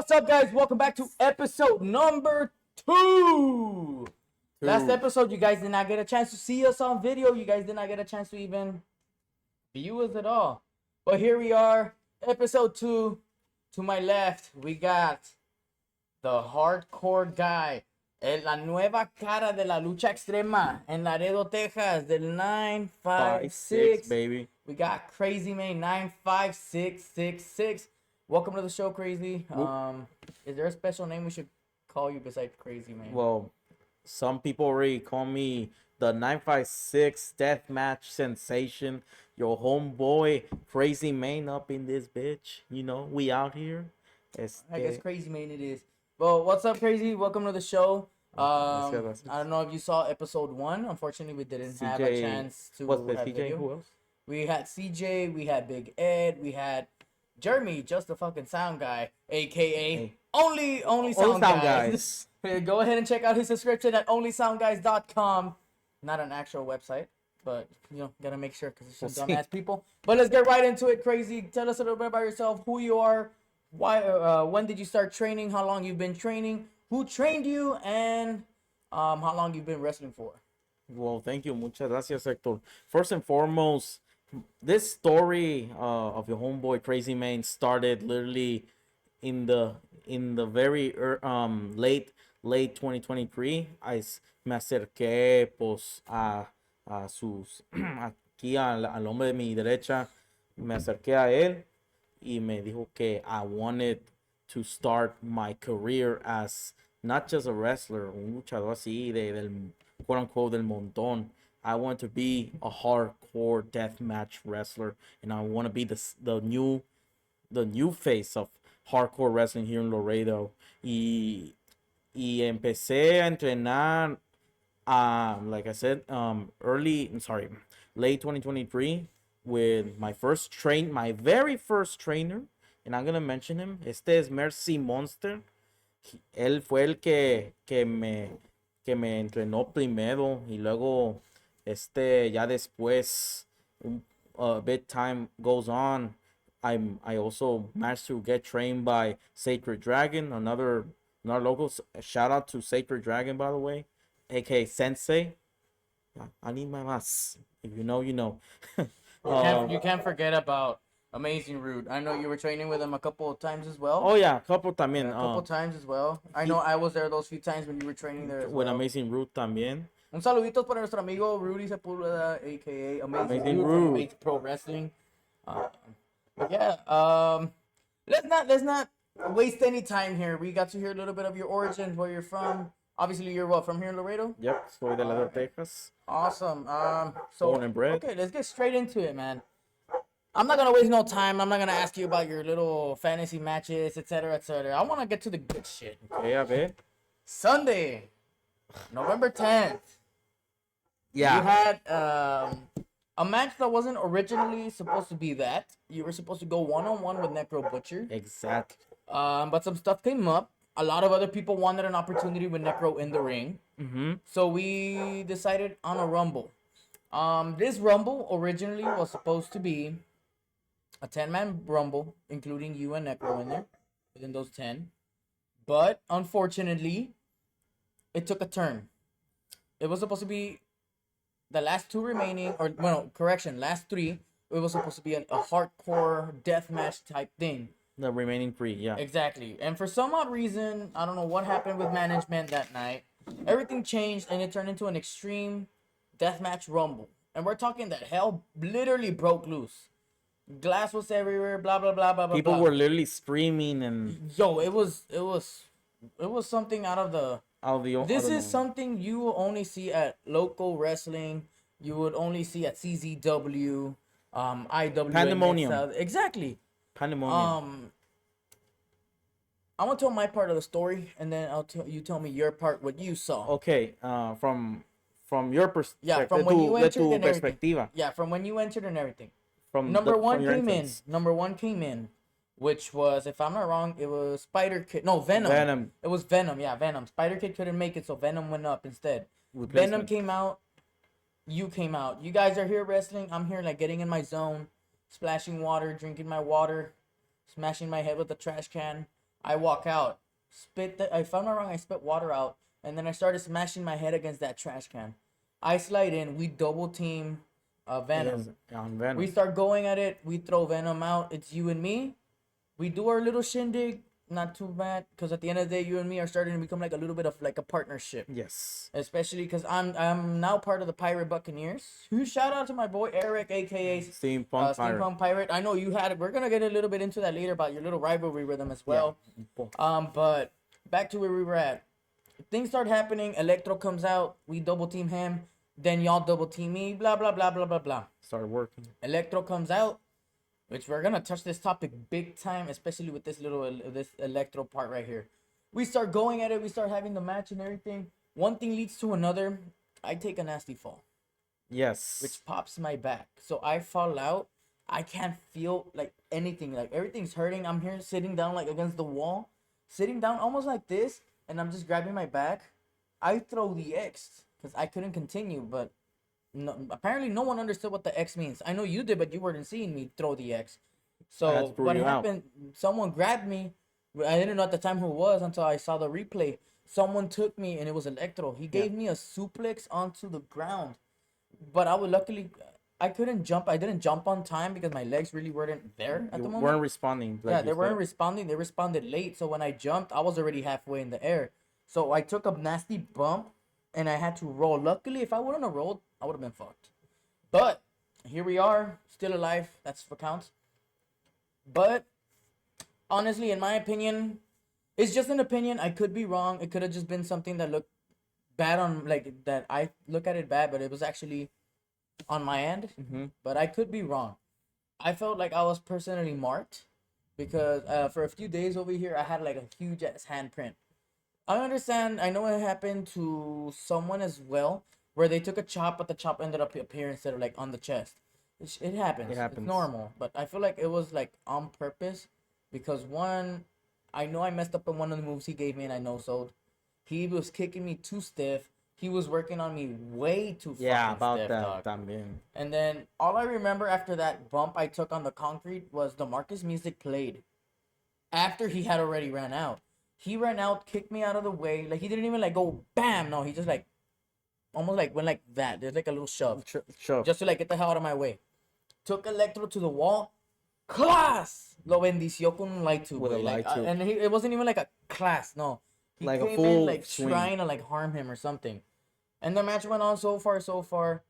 What's up, guys? Welcome back to episode number 2. Last episode, you guys did not get a chance to see us on video. You guys did not get a chance to even view us at all. But here we are, episode 2. To my left, we got the hardcore guy, la nueva cara de la lucha extrema en Laredo, Texas, del 956, baby. We got Crazy Man 95666. Welcome to the show, Crazy. Is there a special name we should call you besides Crazy Man? Well, some people already call me the 956 Deathmatch Sensation. Your homeboy, Crazy Man, up in this bitch. You know, we out here. I guess Crazy Man it is. Well, what's up, Crazy? Welcome to the show. I don't know if you saw episode 1. Unfortunately, we didn't have a chance to have CJ? Video. Who else? We had CJ, we had Big Ed, we had Jeremy, just a fucking sound guy, aka only sound guys. Go ahead and check out his subscription at onlysoundguys.com. Not an actual website, but you know, gotta make sure because it's some dumbass people. But let's get right into it, Crazy. Tell us a little bit about yourself, who you are, why, when did you start training, how long you've been training, who trained you, and how long you've been wrestling for. Well, thank you. Muchas gracias, Hector. First and foremost, this story of your homeboy Crazy Man started literally in the very late 2023. Me acerqué pues a sus aquí al hombre de mi derecha, me acerqué a él y me dijo que I wanted to start my career as not just a wrestler, un luchador así del quote unquote del montón. I want to be a hardcore deathmatch wrestler, and I want to be the new face of hardcore wrestling here in Laredo. Y empecé a entrenar, like I said, late 2023 with my very first trainer, and I'm gonna mention him. Este es Mercy Monster. Él fue el que me entrenó primero y luego ya después a bit time goes on, I also managed to get trained by Sacred Dragon, another local. Shout out to Sacred Dragon, by the way, aka Sensei. I need my mas. If you know, you know. You can't forget about Amazing Rude. I know you were training with him a couple of times as well. Oh yeah, a couple también. A couple times as well. I know I was there those few times when you were training there as well. With Amazing Rude también. Un saludito para nuestro amigo Rudy Sepulveda, aka Amazing Rude from Amazing Pro Wrestling. But yeah, let's not waste any time here. We got to hear a little bit of your origins, where you're from. Obviously, you're what, from here in Laredo? Yep, soy de Laredo, Texas. Awesome. Born and bred. Okay, let's get straight into it, man. I'm not gonna waste no time. I'm not gonna ask you about your little fantasy matches, etc., etc. I want to get to the good shit. Okay, a ver. Sunday, November 10th. Yeah. You had a match that wasn't originally supposed to be that. You were supposed to go one-on-one with Necro Butcher. Exactly. But some stuff came up. A lot of other people wanted an opportunity with Necro in the ring. Mm-hmm. So we decided on a Rumble. This Rumble originally was supposed to be a 10-man Rumble, including you and Necro in there, within those 10. But unfortunately, it took a turn. It was supposed to be the last 2 remaining, last 3. It was supposed to be a hardcore deathmatch type thing. The remaining 3, yeah. Exactly. And for some odd reason, I don't know what happened with management that night. Everything changed and it turned into an extreme deathmatch Rumble. And we're talking that hell literally broke loose. Glass was everywhere, blah blah blah blah blah. People were literally screaming and it was something out of the This is something you will only see at local wrestling. You would only see at CZW, IW. Pandemonium. Exactly. Pandemonium. I want to tell my part of the story, and then you tell me your part, what you saw. Okay. From your perspective. Yeah, from when you entered and everything. Perspectiva. Yeah, from when you entered and everything. Number one came in, which was, if I'm not wrong, it was Spider Kid. No, Venom. It was Venom. Yeah, Venom. Spider Kid couldn't make it, so Venom went up instead. Venom came out. You came out. You guys are here wrestling. I'm here like getting in my zone, splashing water, drinking my water, smashing my head with a trash can. I walk out, if I'm not wrong, I spit water out, and then I started smashing my head against that trash can. I slide in, we double team Venom. On Venom. We start going at it, we throw Venom out, it's you and me. We do our little shindig, not too bad, because at the end of the day, you and me are starting to become like a little bit of like a partnership. Yes. Especially because I'm now part of the Pirate Buccaneers. Shout out to my boy Eric, aka Steampunk Pirate. I know you had it. We're gonna get a little bit into that later about your little rivalry with him as well. Yeah. But back to where we were at. Things start happening. Electro comes out. We double team him. Then y'all double team me. Blah blah blah blah blah blah. Started working. Electro comes out, which we're gonna touch this topic big time, especially with this Electro part right here. We start going at it. We start having the match and everything. One thing leads to another. I take a nasty fall. Yes. Which pops my back. So I fall out. I can't feel like anything. Like everything's hurting. I'm here sitting down like against the wall. Sitting down almost like this. And I'm just grabbing my back. I throw the X. Because I couldn't continue. But no, apparently no one understood what the X means. I know you did, but you weren't seeing me throw the X. So what happened, someone grabbed me. I didn't know at the time who it was until I saw the replay. Someone took me and it was Electro. He gave me a suplex onto the ground. But I was luckily, I couldn't jump. I didn't jump on time because my legs really weren't there at the moment. Weren't responding. Like they weren't responding. They responded late. So when I jumped, I was already halfway in the air. So I took a nasty bump and I had to roll. Luckily, if I wouldn't have rolled, I would have been fucked. But here we are, still alive. That's what counts. But honestly, in my opinion, it's just an opinion. I could be wrong. It could have just been something that looked bad on, like, that I look at it bad, but it was actually on my end. Mm-hmm. But I could be wrong. I felt like I was personally marked because for a few days over here, I had like a huge ass handprint. I understand. I know it happened to someone as well, where they took a chop, but the chop ended up appearing instead of like on the chest. It happens. It's normal. But I feel like it was like on purpose because one, I know I messed up on one of the moves he gave me and I no-sold. He was kicking me too stiff. He was working on me way too fucking about stiff, that. dog. And then all I remember after that bump I took on the concrete was the Marcus music played. After he had already ran out. He ran out, kicked me out of the way. Like, he didn't even like go bam. No, he just like almost like went like that. There's like a little shove. Just to like get the hell out of my way. Took Electro to the wall. Class! Lo bendició con un light tube. With a light tube. And it wasn't even like a class, no. He like came a full in like swing. trying to like harm him or something. And the match went on so far.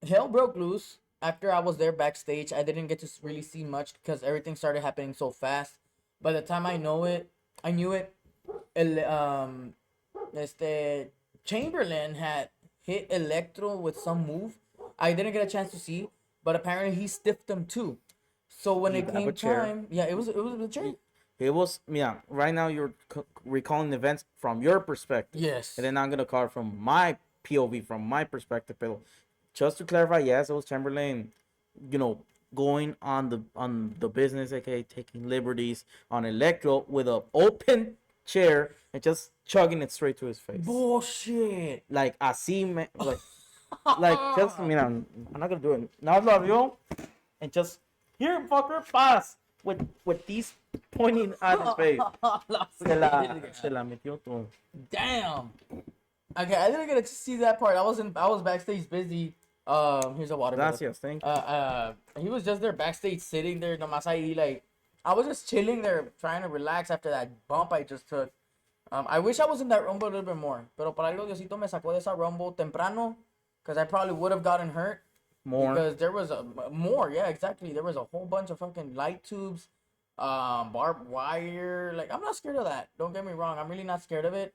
Hell broke loose. After I was there backstage, I didn't get to really see much because everything started happening so fast. By the time I knew it, Chamberlain had hit Electro with some move. I didn't get a chance to see, but apparently he stiffed him too. So when it came time, it was a chair. It was, right now you're recalling events from your perspective. Yes. And then I'm going to call it from my POV, from my perspective. But just to clarify, yes, it was Chamberlain, going on the business, aka taking liberties on Electro with an open chair and just chugging it straight to his face. Bullshit. Like, así, like, just, I'm not going to do it. Now, love you. And just, here, fucker, pass. With these pointing at his face. Se la metió todo. Damn. Okay, I didn't get to see that part. I was backstage busy. Here's a water bottle. Gracias, thank you. He was just there backstage sitting there. Nomás ahí, like, I was just chilling there trying to relax after that bump I just took. I wish I was in that rumble a little bit more. Pero por algo Diosito me sacó de esa rumble temprano. Because I probably would have gotten hurt. More. Because there was more, yeah, exactly. There was a whole bunch of fucking light tubes, barbed wire. Like, I'm not scared of that. Don't get me wrong. I'm really not scared of it.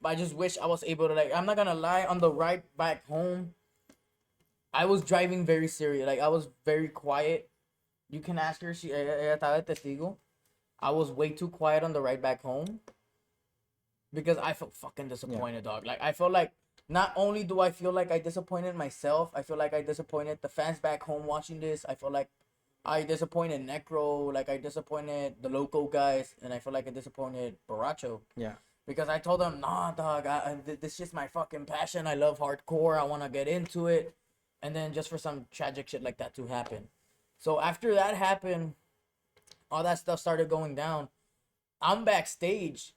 But I just wish I was able to, like, I'm not gonna lie, on the ride back home, I was driving very serious. Like, I was very quiet. You can ask her. Ella estaba de testigo. I was way too quiet on the ride back home. Because I felt fucking disappointed, dog. Like, I felt like, not only do I feel like I disappointed myself, I feel like I disappointed the fans back home watching this. I feel like I disappointed Necro, like I disappointed the local guys, and I feel like I disappointed Baracho. Yeah. Because I told them, nah, dog, this is just my fucking passion. I love hardcore. I want to get into it. And then just for some tragic shit like that to happen. So after that happened, all that stuff started going down. I'm backstage,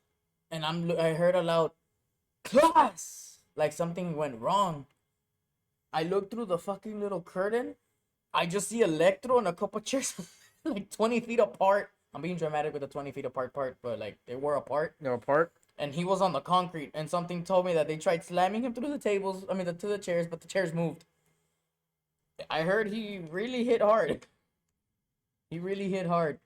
and I heard a loud class, like something went wrong. I look through the fucking little curtain. I just see Electro and a couple chairs like 20 feet apart. I'm being dramatic with the 20 feet apart part, but like they were apart. They're apart. And he was on the concrete, and something told me that they tried slamming him through the tables. I mean, to the chairs, but the chairs moved. I heard he really hit hard. He really hit hard.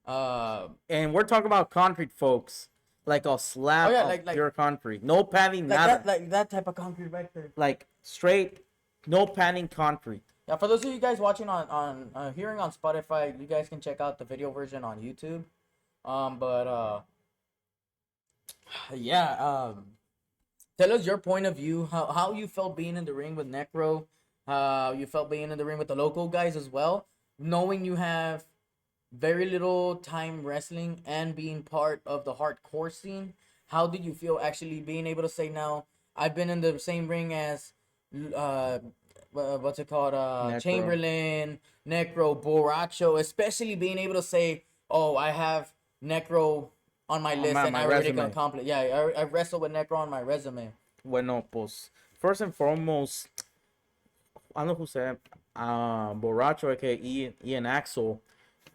And we're talking about concrete, folks. Like a slab of pure concrete. No padding, nada. Like that type of concrete right there. Like straight, no padding concrete. Yeah, for those of you guys watching on hearing on Spotify, you guys can check out the video version on YouTube. Tell us your point of view, how you felt being in the ring with Necro, how you felt being in the ring with the local guys as well, knowing you have very little time wrestling and being part of the hardcore scene. How did you feel actually being able to say now, I've been in the same ring as what's it called, Necro. Chamberlain, Necro, Borracho, especially being able to say, oh, I have Necro on my list and I already can accomplish. Yeah, I wrestled with Necro on my resume. Bueno, pues, first and foremost, I don't know who said, Borracho, aka Ian Axel,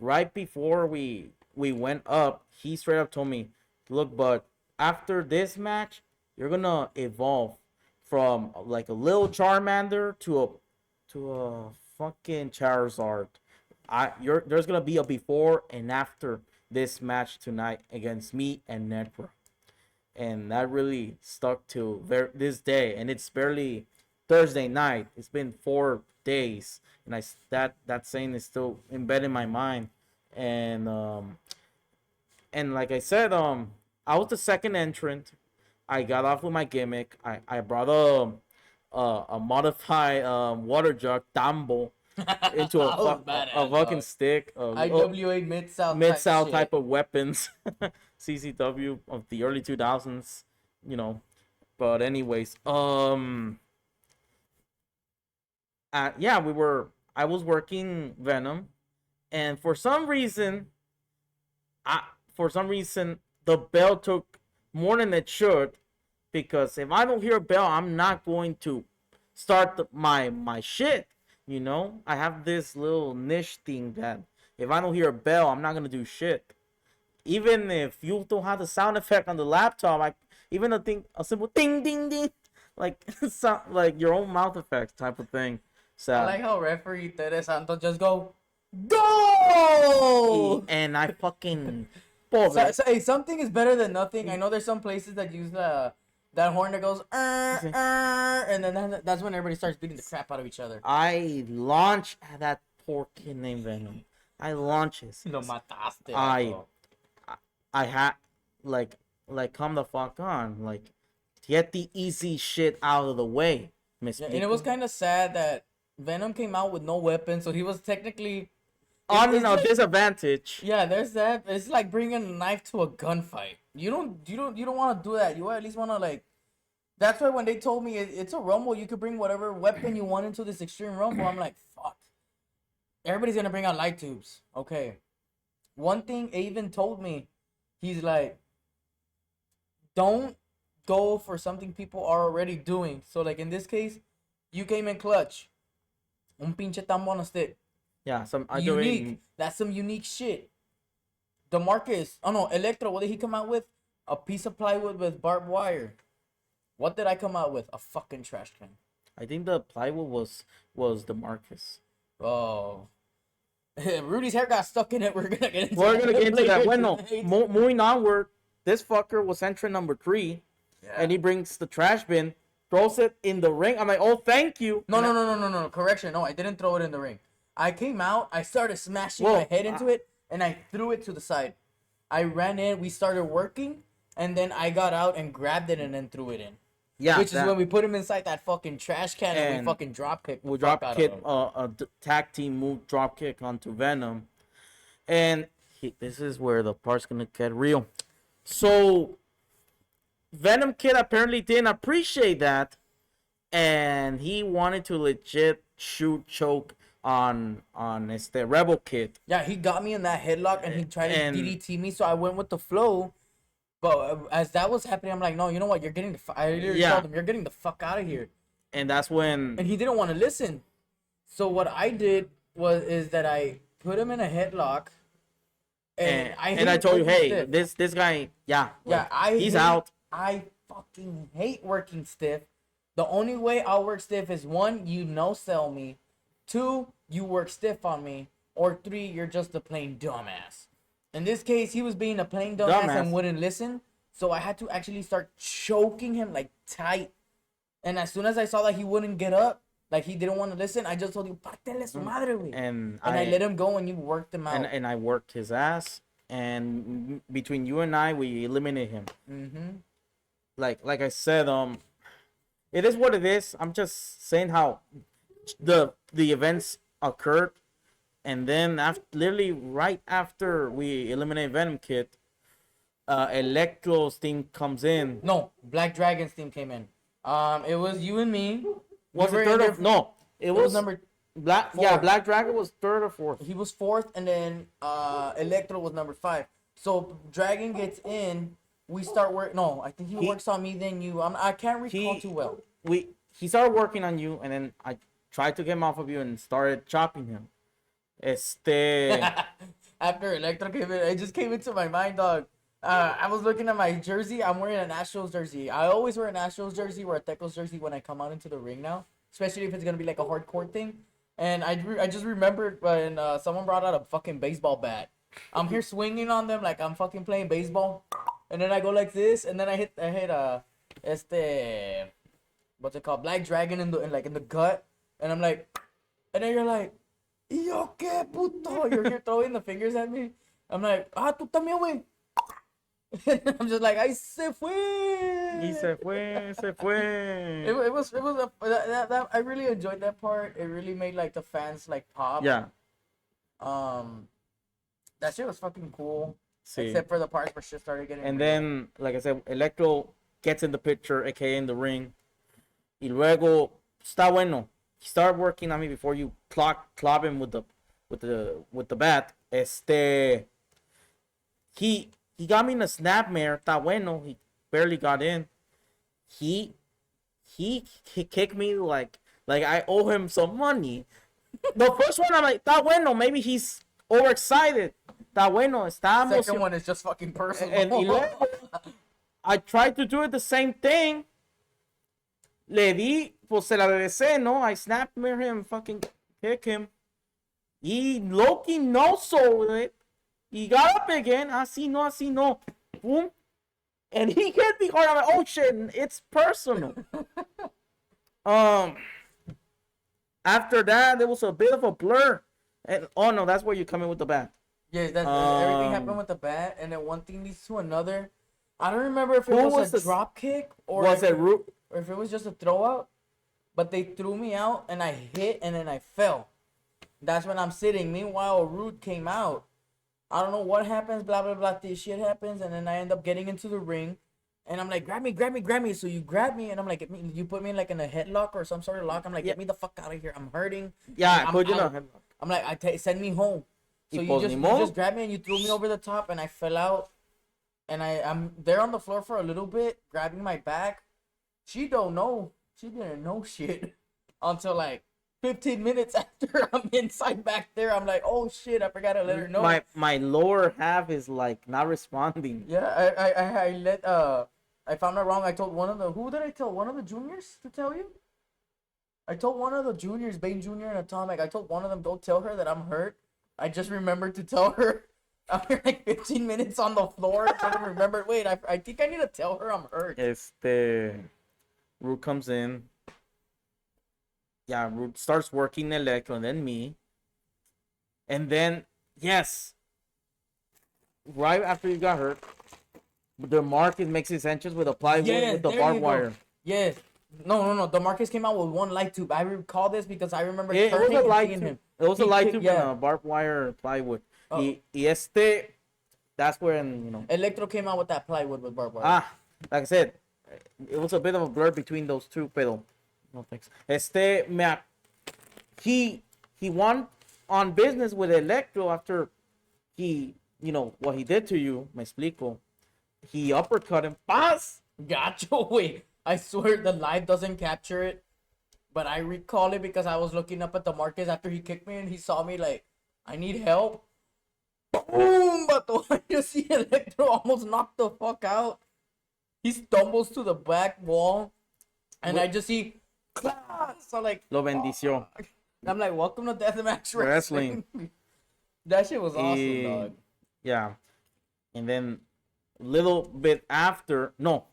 right before we went up, he straight up told me, look, but after this match, you're gonna evolve from like a little Charmander to a fucking Charizard. There's gonna be a before and after this match tonight against me and Necro, and that really stuck to this day. And it's barely Thursday night. It's been 4 days, and that saying is still embedded in my mind. And like I said, I was the second entrant. I got off with my gimmick. I brought a modified water jug, tambo, into a fucking stick. IWA Mid-South type of weapons. CCW of the early 2000s, you know. But anyways, I was working Venom, and for some reason the bell took more than it should, because if I don't hear a bell, I'm not going to start my shit. You know, I have this little niche thing that if I don't hear a bell, I'm not gonna do shit. Even if you don't have the sound effect on the laptop, a simple ding ding ding, like like your own mouth effects type of thing. So I like how referee Tere Santos just go and I fucking hey, something is better than nothing. I know there's some places that use that horn that goes and then that's when everybody starts beating the crap out of each other. I launch that poor kid named Venom. I launch his. Lo mataste. I had like come the fuck on, like get the easy shit out of the way, Miss. Yeah, and it was kind of sad that Venom came out with no weapon, so he was technically on a disadvantage. Yeah, there's that. It's like bringing a knife to a gunfight. You don't want to do that. You at least want to like. That's why when they told me it's a rumble, you could bring whatever weapon you want into this extreme rumble. I'm like, fuck. Everybody's gonna bring out light tubes. Okay. One thing Avon told me, he's like, don't go for something people are already doing. So like in this case, you came in clutch. Un pinche tambo on a stick. Yeah, some unique. That's some unique shit. Electro, what did he come out with? A piece of plywood with barbed wire. What did I come out with? A fucking trash can. I think the plywood was the Marcus. Oh. Rudy's hair got stuck in it. We're gonna get into that. Bueno, moving onward, this fucker was entrant number 3. Yeah. And he brings the trash bin, throws it in the ring. I'm like, oh, thank you. No. Correction. No, I didn't throw it in the ring. I came out, I started smashing my head into it, and I threw it to the side. I ran in, we started working, and then I got out and grabbed it and then threw it in. Yeah, which is when we put him inside that fucking trash can and we fucking drop kick. We drop kick a tag team move, drop kick onto Venom, and this is where the part's gonna get real. So Venom Kid apparently didn't appreciate that, and he wanted to legit shoot choke este Rebel Kid. Yeah, he got me in that headlock and he tried to And- DDT me, so I went with the flow. But as that was happening, I'm like, no, you know what? You're getting I literally Yeah. told him, you're getting the fuck out of here. And that's when And he didn't want to listen. So what I did is that I put him in a headlock. And I told you, hey, this guy, yeah, he's out. I fucking hate working stiff. The only way I'll work stiff is 1, you no sell me. 2, you work stiff on me. Or 3, you're just a plain dumbass. In this case, he was being a plain dumbass and wouldn't listen. So I had to actually start choking him like tight. And as soon as I saw that he wouldn't get up, like he didn't want to listen, I just told you, "Partele su madre, güey." And I let him go and you worked him out. And I worked his ass. And between you and I, we eliminated him. Mm-hmm. Like I said, it is what it is. I'm just saying how the events occurred. And then literally right after we eliminate Venom Kid, Electro's team comes in. No, Black Dragon's team came in. It was you and me. Was it third or no? It was number Black. fourth. Yeah, Black Dragon was third or fourth. He was 4th, and then Electro was number 5. So Dragon gets in. We start work. No, I think he works on me. Then you. I can't recall too well. He started working on you, and then I tried to get him off of you and started chopping him. After Electro came in, it just came into my mind, dog. I was looking at my jersey. I'm wearing an Astros jersey. I always wear an Astros jersey or a Tecos jersey when I come out into the ring now, especially if it's gonna be like a hardcore thing. And I just remembered when someone brought out a fucking baseball bat. I'm here swinging on them like I'm fucking playing baseball, and then I go like this, and then I hit what's it called, Black Dragon in the gut, and I'm like, and then you're like, yo qué puto, you're here throwing the fingers at me. I'm like, tú también, güey. I'm just like, ay, se fue. Y se fue. It was that I really enjoyed that part. It really made like the fans like pop. Yeah. That shit was fucking cool. Sí. Except for the parts where shit started getting. And real. then, like I said, Electro gets in the picture, aka in the ring. Y luego está bueno. He started working on me before you clop him with the bat. He got me in a snapmare. Está bueno. He barely got in. He kicked me like I owe him some money. The first one I'm like, está bueno. Maybe he's overexcited. Está bueno. Está The second one is just fucking personal. And luego, I tried to do it the same thing. Le di, pues se la regresé, no? I snapmare him, fucking kick him. He Loki no sold it. He got up again. Así no. Boom. And he hit me hard. I'm like, oh shit, it's personal. After that, there was a bit of a blur. And oh no, that's where you come in with the bat. Yes, that's everything happened with the bat, and then one thing leads to another. I don't remember if it was a drop kick or if it was just a throw out, but they threw me out and I hit and then I fell. That's when I'm sitting. Meanwhile, Root came out. I don't know what happens, blah, blah, blah. This shit happens, and then I end up getting into the ring. And I'm like, grab me. So you grab me, and I'm like, you put me like in a headlock or some sort of lock. I'm like, get me the fuck out of here. I'm hurting. Yeah, I put you in a headlock. I'm like, send me home. So you just grabbed me and you threw me over the top, and I fell out. And I'm there on the floor for a little bit, grabbing my back. She don't know. She didn't know shit until like 15 minutes after I'm inside back there. I'm like, oh shit, I forgot to let her know. My lower half is like not responding. Yeah, I found out wrong. I told who did I tell? One of the juniors to tell you? I told one of the juniors, Bane Jr. and Atomic. I told one of them, don't tell her that I'm hurt. I just remembered to tell her. After like 15 minutes on the floor, I didn't remember. Wait, I think I need to tell her I'm hurt. Root comes in. Yeah, Root starts working Electro and then me. And then, yes, right after you got hurt, the Marcus makes his entrance with a plywood with the barbed wire. Yes. No. The Marcus came out with one light tube. I recall this because I remember turning and seeing him. It was a light tube and a barbed wire plywood. Oh. That's when, Electro came out with that plywood with barbed wire. Like I said, it was a bit of a blur between those two, pero no thanks. He he won on business with Electro after he, what he did to you, me explico. He uppercut him. Paz! Gotcha. Wait, I swear the live doesn't capture it, but I recall it because I was looking up at the Marcus after he kicked me and he saw me like, I need help. Boom! But I just see Electro almost knock the fuck out. He stumbles to the back wall, and I just see, so like, Lo bendició. Oh. I'm like, welcome to Deathmatch Wrestling. That shit was awesome, dog. Yeah. And then a little bit after, no,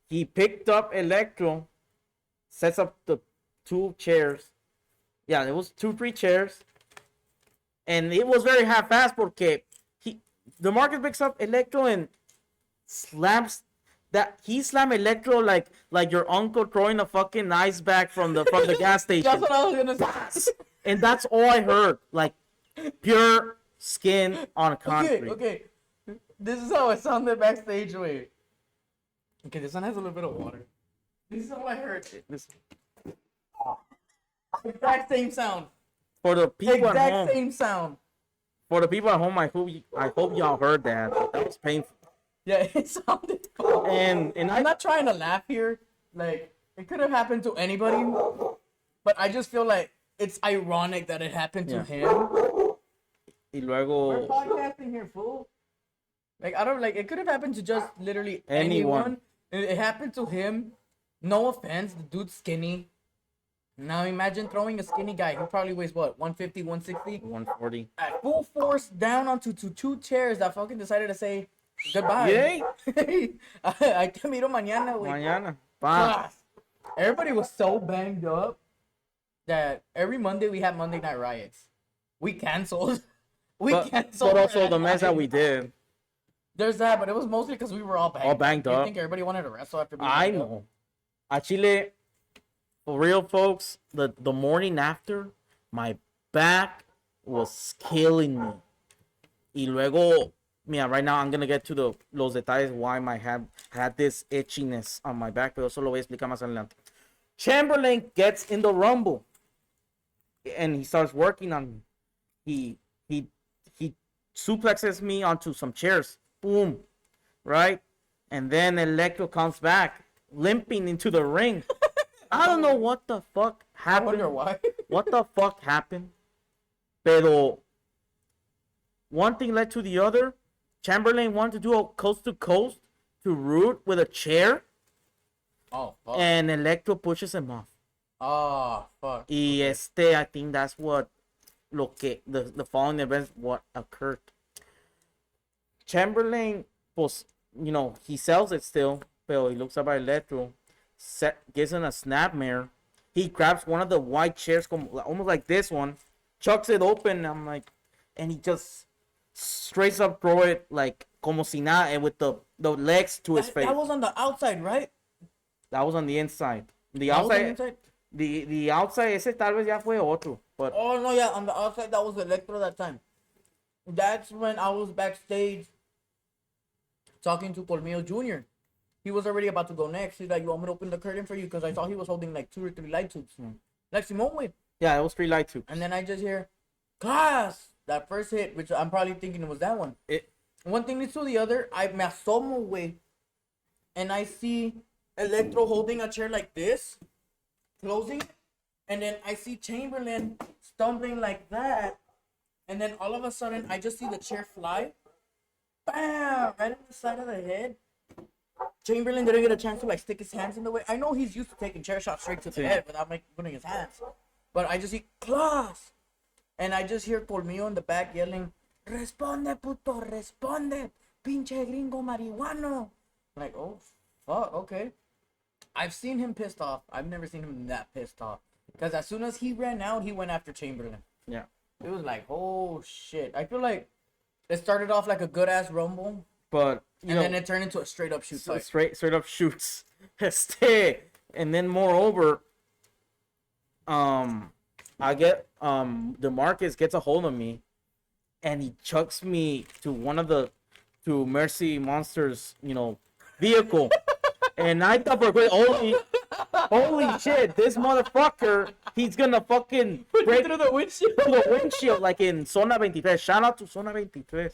he picked up Electro, sets up the 2 chairs. Yeah, it was 2-3 chairs. And it was very half-assed porque the Marcus picks up Electro and slams he slammed Electro like your uncle throwing a fucking ice bag from the gas station. That's what I was gonna say. And that's all I heard. Like pure skin on concrete. Okay. This is how it sounded backstage. Wait. Okay, this one has a little bit of water. This is all I heard. Exact same sound. For the people at home. Exact same sound. For the people at home, I hope y'all heard that. That was painful. Yeah, it sounded cool. And I'm not trying to laugh here. Like, it could have happened to anybody. But I just feel like it's ironic that it happened to him. Y luego... We're podcasting here, fool. Like, it could have happened to just literally anyone. It happened to him. No offense, the dude's skinny. Now imagine throwing a skinny guy who probably weighs what, 150, 160? 140. At full force down onto 2 chairs that fucking decided to say goodbye. Yay! I te miro mañana, güey. Mañana. Pa. Everybody was so banged up that every Monday we had Monday Night Riots. We canceled. But also the mess that we did. There's that, but it was mostly because we were all banged up. I think everybody wanted to wrestle after being I know. Actually, for real, folks, the morning after, my back was killing me. Y luego, right now I'm going to get to los detalles why my had this itchiness on my back, pero eso lo voy a explicar más adelante. Chamberlain gets in the Rumble, and he starts working on me. He suplexes me onto some chairs. Boom. Right? And then Electro comes back, limping into the ring. I don't know what the fuck happened. I wonder why. What the fuck happened? Pero one thing led to the other. Chamberlain wanted to do a coast to coast to Root with a chair. Oh, fuck. And Electro pushes him off. Oh, fuck. Y I think that's what the following events what occurred. Chamberlain, pues, he sells it still, pero he looks up at Electro, gives him a snapmare. He grabs one of the white chairs, almost like this one, chucks it open. And he just straight up throw it like como si nada, and with the legs to his face. That was on the outside, right? That was on the inside. The outside. The outside, ese tal vez ya fue otro. But oh no, yeah, on the outside that was Electro that time. That's when I was backstage talking to Colmillo Jr. He was already about to go next. He's like, "You want me to open the curtain for you?" Because I thought he was holding like 2 or 3 light tubes. Like Simone with. Yeah, it was 3 light tubes. And then I just hear, "Class!" That first hit, which I'm probably thinking it was that one. One thing leads to the other. I me asomo, güey. And I see Electro holding a chair like this, closing. And then I see Chamberlain stumbling like that. And then all of a sudden, I just see the chair fly. Bam! Right in the side of the head. Chamberlain didn't get a chance to like stick his hands in the way. I know he's used to taking chair shots straight to the head without putting his hands. But I just see class. And I just hear Colmillo in the back yelling, "Responde, puto, responde, pinche gringo marihuano." I'm like, oh, fuck, okay. I've seen him pissed off. I've never seen him that pissed off. Because as soon as he ran out, he went after Chamberlain. Yeah. It was like, oh, shit. I feel like it started off like a good-ass rumble. But, then it turned into a straight-up shoot fight. Straight up shoots. And then, moreover, I get, DeMarcus gets a hold of me, and he chucks me to Mercy Monster's, vehicle. And I thought for a quick, Holy shit, this motherfucker, he's gonna fucking break through the windshield. the windshield like in Zona 23. Shout out to Zona 23.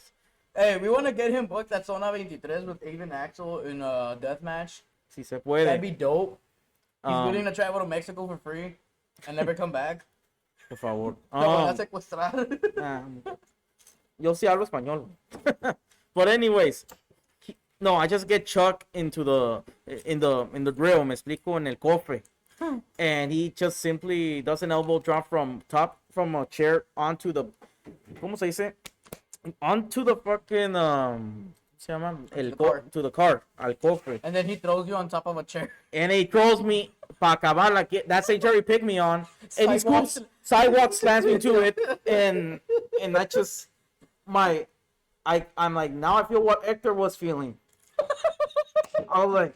Hey, we want to get him booked at Zona 23 with Even Axel in a death match. Si se puede. That'd be dope. He's willing to travel to Mexico for free and never come back. Por favor. Lo van a secuestrar. Yo sí hablo español. But anyways, no, I just get Chuck into in the grill, me explico, en el cofre. And he just simply does an elbow drop from a chair onto the, ¿cómo se dice? Onto the fucking, se llama? To the car, al cofre. And then he throws you on top of a chair. And he throws me pa acabar like it. That's a Jerry pick me on. And he scoops, sidewalk slams me to it. And I just, I'm like, now I feel what Hector was feeling. I was like,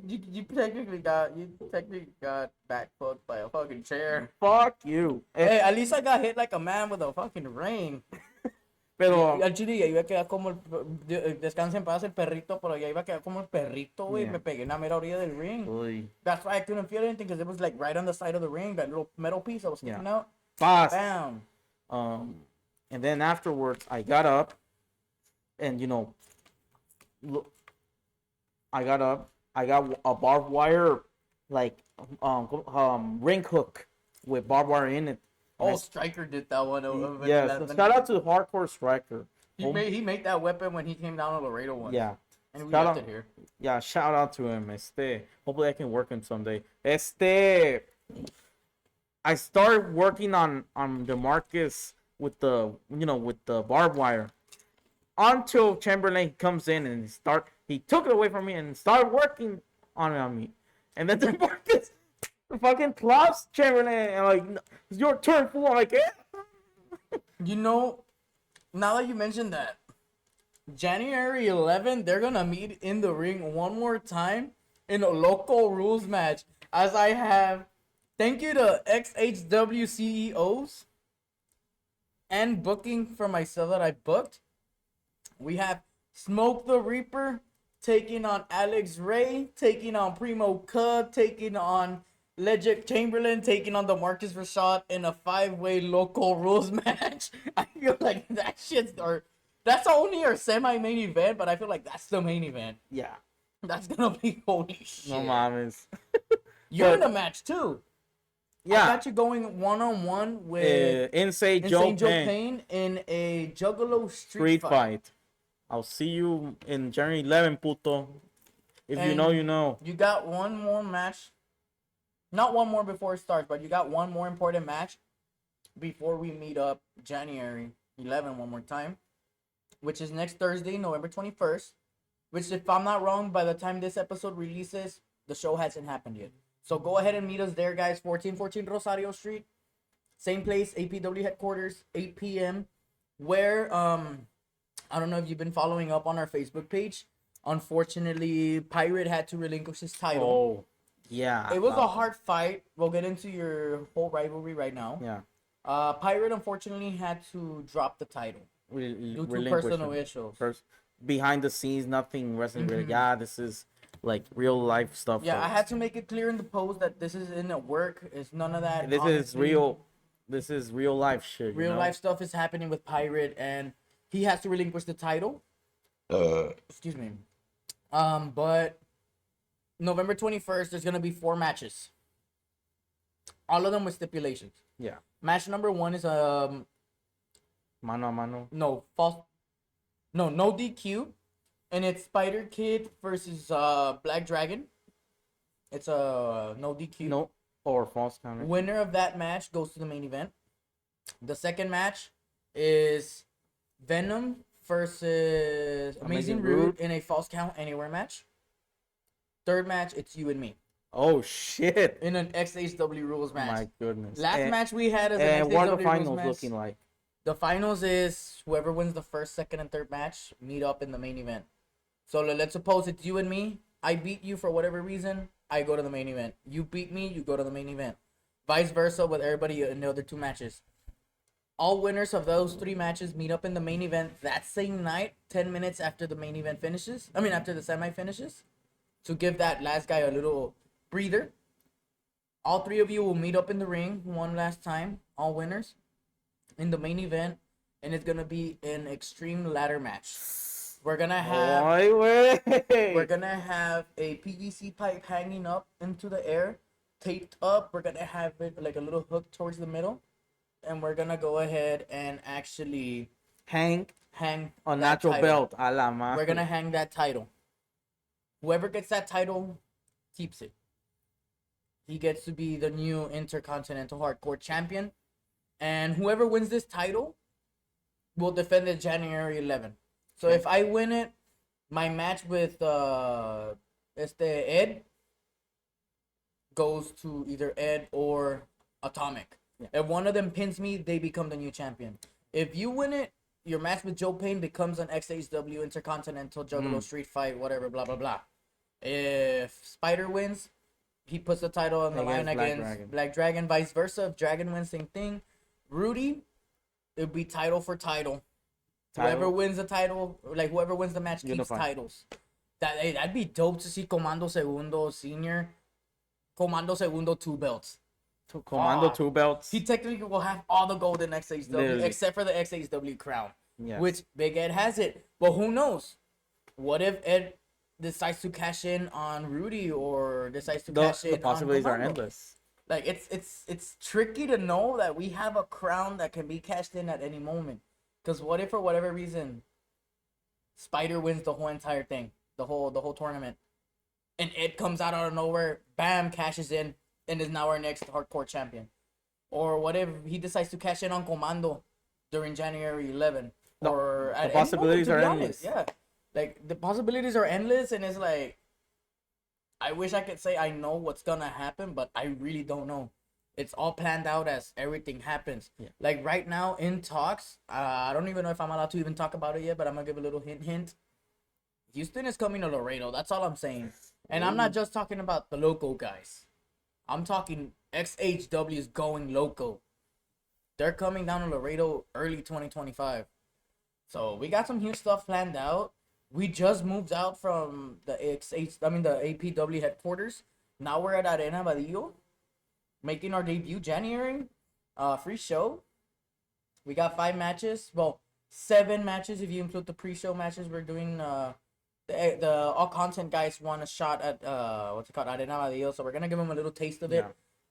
you technically got back fucked by a fucking chair. Fuck you. Hey, at least I got hit like a man with a fucking ring. Pero al chile ya iba a quedar como descansa en paz el perrito, pero ya iba a quedar como el perrito, güey. Yeah. Me pegué en la mera orilla del ring. Uy. That's why I couldn't feel anything, because it was like right on the side of the ring, that little metal piece that was sticking out. Fast. Bam. And then afterwards, I got up, and look, I got up. I got a barbed wire, like ring hook with barbed wire in it. Oh, Striker did that one. Yes, shout out to Hardcore Striker. He made that weapon when he came down to Laredo once. Yeah. And we left it here. Yeah, shout out to him. Hopefully I can work him someday. I started working on DeMarcus with the barbed wire until Chamberlain comes in and he took it away from me and started working on me. And then DeMarcus fucking claps Chamberlain and like, it's your turn, fool. I'm like, eh. Now that you mentioned that, January 11th, they're gonna meet in the ring one more time in a local rules match. As I have, thank you to XHW CEOs and booking for myself that I booked. We have Smoke the Reaper taking on Alex Ray, taking on Primo Cub, taking on Legend Chamberlain, taking on the Marcus Rashad in a 5-way local rules match. I feel like that's only our semi-main event, but I feel like that's the main event. Yeah. That's gonna be holy shit. No mames. You're in the match too. Yeah. I got you going one-on-one with Insane Joe Payne in a Juggalo street fight. I'll see you in January 11, puto. If you know, you know. You got one more match. Not one more before it starts, but you got one more important match before we meet up January 11 one more time, which is next Thursday, November 21st, which, if I'm not wrong, by the time this episode releases, the show hasn't happened yet. So go ahead and meet us there, guys. 1414 Rosario Street. Same place, APW headquarters, 8 p.m. Where, I don't know if you've been following up on our Facebook page. Unfortunately, Pirate had to relinquish his title. Oh, yeah. It was a hard fight. We'll get into your whole rivalry right now. Yeah. Pirate, unfortunately, had to drop the title due to personal issues. Behind the scenes, nothing wrestling related. Yeah, this is like real life stuff. Yeah, I had to make it clear in the post that this isn't a work. It's none of that. This is real. This is real life shit. Real life stuff is happening with Pirate, and he has to relinquish the title. Excuse me. But November 21st, there's gonna be 4 matches. All of them with stipulations. Yeah. Match number 1 is mano a mano. No DQ, and it's Spider Kid versus Black Dragon. It's a no DQ. No, or false count. Winner of that match goes to the main event. The second match is Venom versus Amazing Rude in a false count anywhere match. Third match, it's you and me. Oh shit! In an XHW rules match. My goodness. Last match we had is an XHW what are the finals finals looking like? The finals is whoever wins the first, second, and third match meet up in the main event. So let's suppose it's you and me. I beat you for whatever reason. I go to the main event. You beat me. You go to the main event. Vice versa with everybody in the other 2 matches. All winners of those 3 matches meet up in the main event that same night, 10 minutes after the main event finishes. I mean, after the semi finishes, to give that last guy a little breather. All 3 of you will meet up in the ring one last time, all winners, in the main event, and it's gonna be an extreme ladder match. We're gonna have a PVC pipe hanging up into the air, taped up. We're gonna have it like a little hook towards the middle, and we're gonna go ahead and actually hang a natural belt. A la We're gonna hang that title. Whoever gets that title keeps it. He gets to be the new Intercontinental Hardcore Champion, and whoever wins this title will defend it January 11th. So if I win it, my match with Ed goes to either Ed or Atomic. Yeah. If one of them pins me, they become the new champion. If you win it, your match with Joe Payne becomes an XHW Intercontinental Juggalo Street Fight, whatever, blah, blah, blah. If Spider wins, he puts the title on the line against Black Dragon. Vice versa. If Dragon wins, same thing. Rudy, it'll be title for title. Whoever wins the title, like whoever wins the match, keeps titles. That'd be dope to see Comando Segundo Senior. Comando Segundo 2 belts. Comando 2 belts. He technically will have all the gold in XHW, literally, except for the XHW crown. Yes. Which Big Ed has it. But who knows? What if Ed decides to cash in on Rudy or decides to cash in on Comando? The possibilities are endless. Like, it's tricky to know that we have a crown that can be cashed in at any moment. Because what if, for whatever reason, Spider wins the whole entire thing, the whole tournament, and Ed comes out of nowhere, bam, cashes in, and is now our next hardcore champion? Or what if he decides to cash in on Comando during January 11th? Or the possibilities are endless. Yeah, like the possibilities are endless, and it's like, I wish I could say I know what's gonna happen, but I really don't know. It's all planned out as everything happens. Yeah. Like right now in talks, I don't even know if I'm allowed to even talk about it yet, but I'm gonna give a little hint. Houston is coming to Laredo. That's all I'm saying. And I'm not just talking about the local guys. I'm talking XHW is going local. They're coming down to Laredo early 2025. So we got some huge stuff planned out. We just moved out from the APW headquarters. Now we're at Arena Vadillo, making our debut January. Free show. We got 5 matches. Well, 7 matches if you include the pre-show matches. We're doing the all content guys want a shot at Arena Vadillo, so we're gonna give them a little taste of it.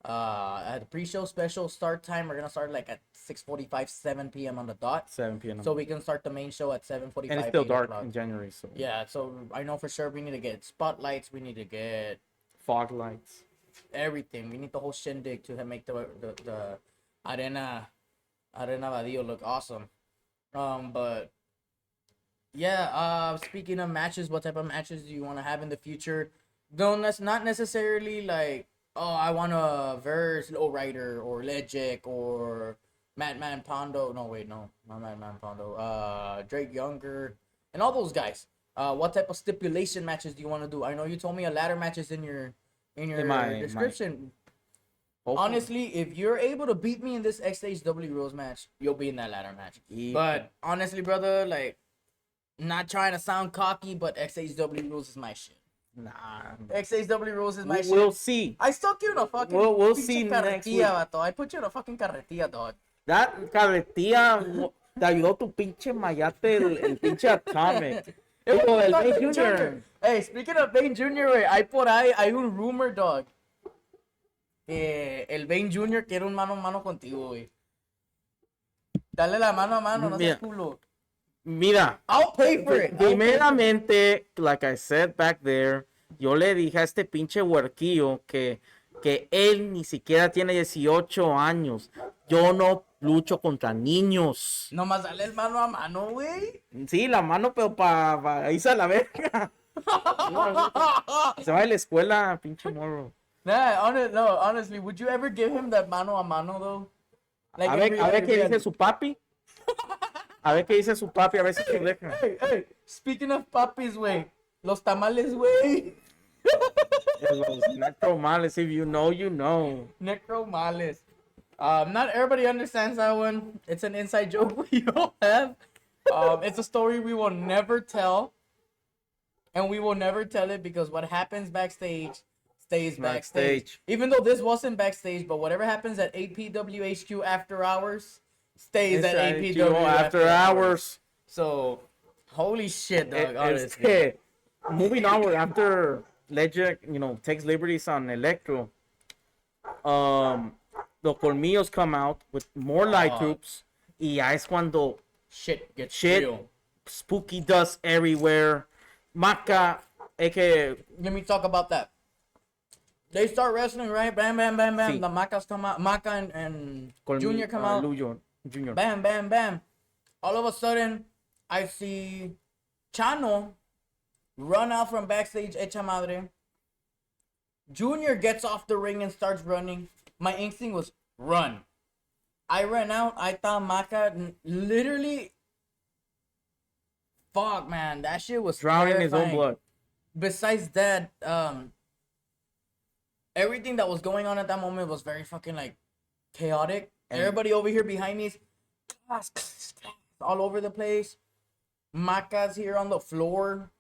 At the pre-show special start time, we're gonna start like at 6:45, 7 p.m. on the dot. 7 p.m. So we can start the main show at 7:45. And it's still dark in January, so yeah. So I know for sure we need to get spotlights. We need to get fog lights. Everything. We need the whole shindig to make the Arena Vadillo look awesome. But yeah, speaking of matches, what type of matches do you want to have in the future? That's not necessarily like, oh, I want to verse Lowrider or Legic or Madman Pondo. No, wait, no, not Madman Pondo. Drake Younger and all those guys. What type of stipulation matches do you want to do? I know you told me a ladder match is in your description. Honestly, if you're able to beat me in this XHW rules match, you'll be in that ladder match. Yeah. But honestly, brother, like, not trying to sound cocky, but XHW rules is my shit. Nah. XHW rules is my shit. We'll see. I stuck you in a fucking we'll see next week. Vato. I put you in a fucking carretilla, dog. That carretilla te ayudó tu pinche mayate, el pinche Atomic. El Bane Jr. Hey, speaking of Bane Jr., wey, hay un rumor, dog. El Bane Jr. quiere un mano a mano contigo, güey. Dale la mano a mano, no seas culo. Mira, I'll pay for it. Primeramente, like I said back there, yo le dije a este pinche huerquillo que él ni siquiera tiene 18 años. Yo no lucho contra niños. Nomás dale el mano a mano, güey. Sí, la mano, pero para irse a la verga. Se va a la escuela, pinche morro. No, honestly, would you ever give him that mano a mano, though? Like, a ver qué dice su papi. A ver qué dice su papi, a ver si se deja. Hey, speaking of papis, güey. Los tamales, güey. Los necro males, if you know, you know. Necro males. Not everybody understands that one. It's an inside joke we all have. It's a story we will never tell. And we will never tell it because what happens backstage stays backstage. Even though this wasn't backstage, but whatever happens at APWHQ after hours stays at APW after hours. So, holy shit, dog. Honestly. Moving on after Legend, takes liberties on Electro. The Colmillos come out with more light troops. Y ya es cuando shit gets real. Spooky dust everywhere. Maca, aka. Let me talk about that. They start wrestling, right? Bam, bam, bam, bam. Sí. The Macas come out. Maca and Junior come out. Junior. Bam, bam, bam. All of a sudden, I see Chano run out from backstage, Echa Madre. Junior gets off the ring and starts running. My instinct was run. I ran out. I thought Maca literally. Fuck, man, that shit was drowning in his own blood. Besides that, everything that was going on at that moment was very fucking like chaotic. And everybody over here behind me is all over the place. Maca's here on the floor,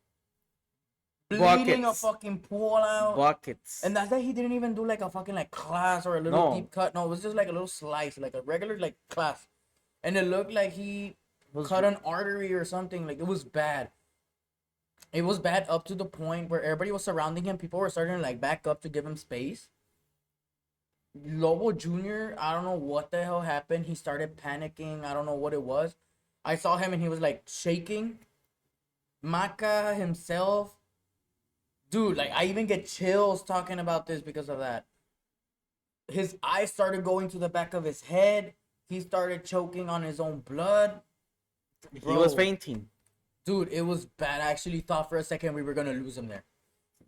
bleeding a fucking pool out. Buckets. And that's that he didn't even do like a fucking like class or a little deep cut. No, it was just like a little slice, like a regular like class. And it looked like he cut an artery or something. Like, it was bad. It was bad up to the point where everybody was surrounding him. People were starting to like back up to give him space. Lobo Jr., I don't know what the hell happened. He started panicking. I don't know what it was. I saw him and he was like shaking. Maca himself. Dude, like, I even get chills talking about this because of that. His eyes started going to the back of his head. He started choking on his own blood. Bro, he was fainting. Dude, it was bad. I actually thought for a second we were gonna lose him there.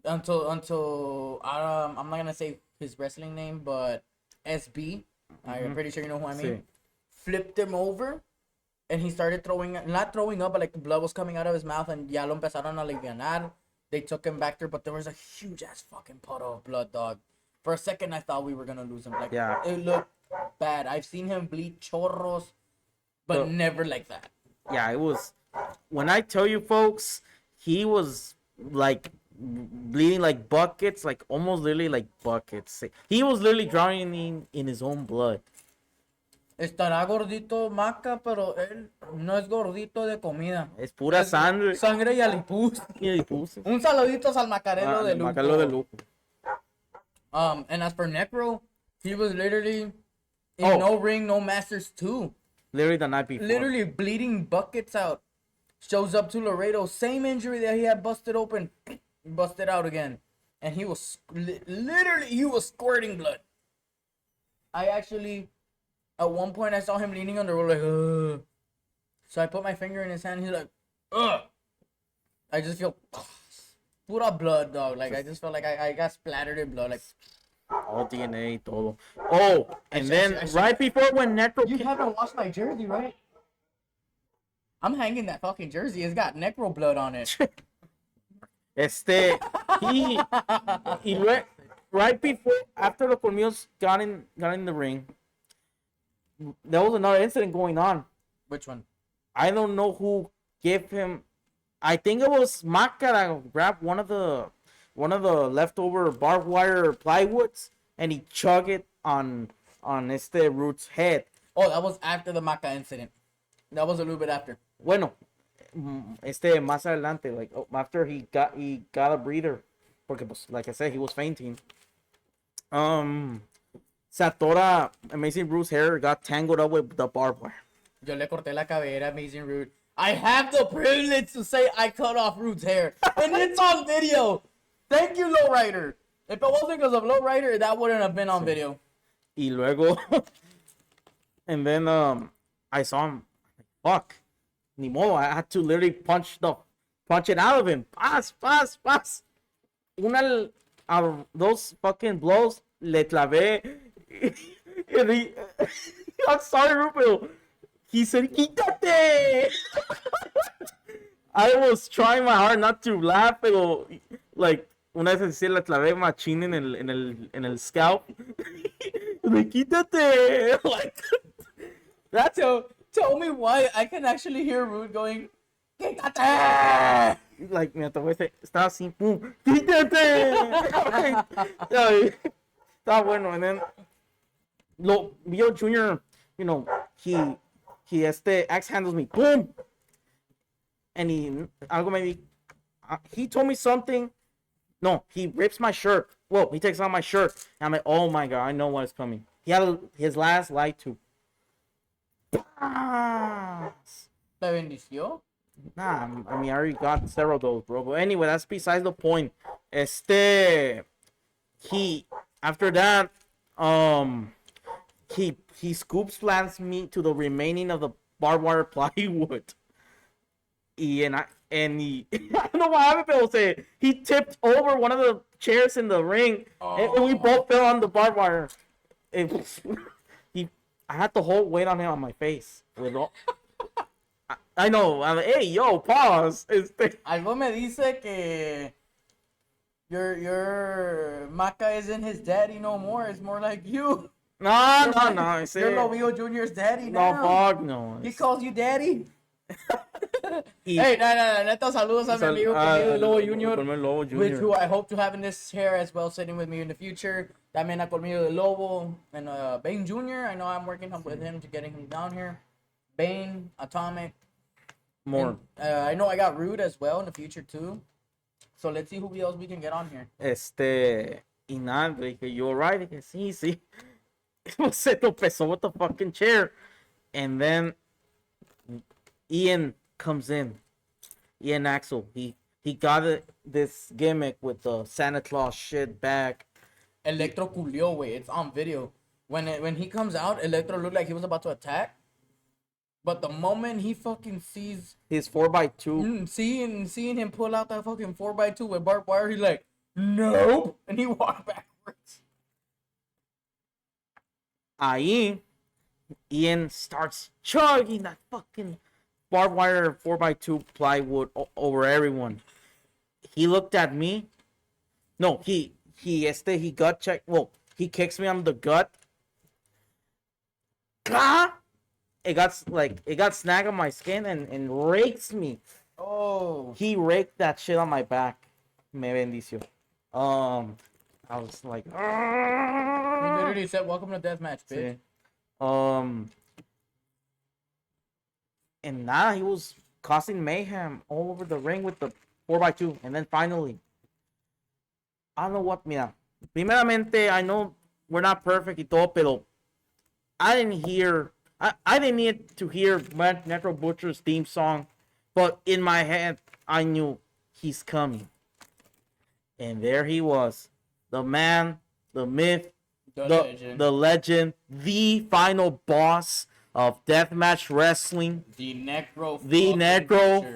Until I'm not gonna say his wrestling name, but SB. I'm pretty sure you know who I mean. Sí. Flipped him over, and he started not throwing up, but like the blood was coming out of his mouth, and ya lo empezaron a alivianar. They took him back there, but there was a huge ass fucking puddle of blood, dog. For a second, I thought we were gonna lose him. Like, yeah. It looked bad. I've seen him bleed chorros, but never like that. Yeah, it was. When I tell you, folks, he was like bleeding like buckets, like almost literally like buckets. He was literally drowning in his own blood. Estará gordito Maca, pero él no es gordito de comida. Es pura sangre. Sangre y alipus. Un saludito al Macarelo de Luco. Macarelo de Luco. And as for Necro, he was literally in no ring, no Masters 2. Literally the night before. Literally bleeding buckets out. Shows up to Laredo. Same injury that he had busted open. Busted out again. And he was literally, he was squirting blood. I actually, at one point I saw him leaning on the road like, ugh. So I put my finger in his hand. He's like, ugh. I just feel pura blood, dog. Like, I just felt like I got splattered in blood. Like, all DNA, todo. Oh, and then right before when Necro... You haven't washed my jersey, right? I'm hanging that fucking jersey. It's got Necro blood on it. Right before, after the Colmillos got in the ring, there was another incident going on. Which one? I don't know who gave him... I think it was Maca that grabbed one of the leftover barbed wire plywoods and he chugged it on Root's head. Oh, that was after the Maca incident. That was a little bit after. Bueno, más adelante, like after he got a breather, porque pues, like I said, he was fainting. Satora, Amazing Root's hair got tangled up with the barbed wire. Yo le corté la cabera, Amazing Root. I have the privilege to say I cut off Root's hair, and it's on video. Thank you, Lowrider. If it wasn't because of Lowrider, that wouldn't have been on video. Y luego, and then I saw him. Fuck, ni modo. I had to literally punch it out of him. Pas. Una of those fucking blows le clavé. I'm sorry, Rupert. He said, "Quítate." I was trying my hard not to laugh, pero like una vez le clavé machín en el scalp. Like, quítate. Like, that's Tell me why I can actually hear Rude going, quítate! like, me atacó ese, estaba así, pum, quítate. Estaba bueno, and then Leo Jr., you know, he axe handles me, boom, and he told me something. No, he rips my shirt. Whoa, he takes out my shirt. And I'm like, oh my god, I know what is coming. He had his last light too. Ah. ¿Te bendició? Nah, I mean, I already got several of those, bro. But anyway, that's besides the point. After that, he scoop slams me to the remaining of the barbed wire plywood. I don't know what happened, but say he tipped over one of the chairs in the ring, and we both fell on the barbed wire. I had the whole weight on him on my face. I know. I'm like, hey, yo, pause. Algo me dice que your Maca isn't his daddy no more. It's more like you. No. You're Lobio Jr.'s daddy no, now. fuck no. He calls you daddy. Hey, no, neto, saludos a mi amigo conmigo, Lobo Jr. Which who I hope to have in this chair as well, sitting with me in the future. También a conmigo de Lobo and Bane Jr. I know I'm working with him to getting him down here. Bane, Atomic. More. And, I know I got Rude as well in the future too. So let's see who else we can get on here. Y nada, dije, you alright? Dije, sí. Se tropezó with the fucking chair. And then Ian comes in. Ian Axel. He got this gimmick with the Santa Claus shit back. Electro culió, way. It's on video. When he comes out, Electro looked like he was about to attack. But the moment he fucking sees his 4x2, seeing him pull out that fucking 4x2 with barbed wire, he's like, nope, and he walked backwards. Ahí, Ian starts chugging that fucking barbed wire 4x2 plywood over everyone. He looked at me. No, he gut checked. Well, he kicks me on the gut. It got snagged on my skin and rakes me. Oh. He raked that shit on my back. Me bendició. I was like, he literally said, "Welcome to deathmatch, bitch." Sí. And now he was causing mayhem all over the ring with the 4x2, and then finally, I don't know what, mira. Primeramente, I know we're not perfect y todo, pero I didn't need to hear Necro Butcher's theme song, but in my head, I knew he's coming. And there he was. The man, the myth, the legend, the final boss of deathmatch wrestling. The Necro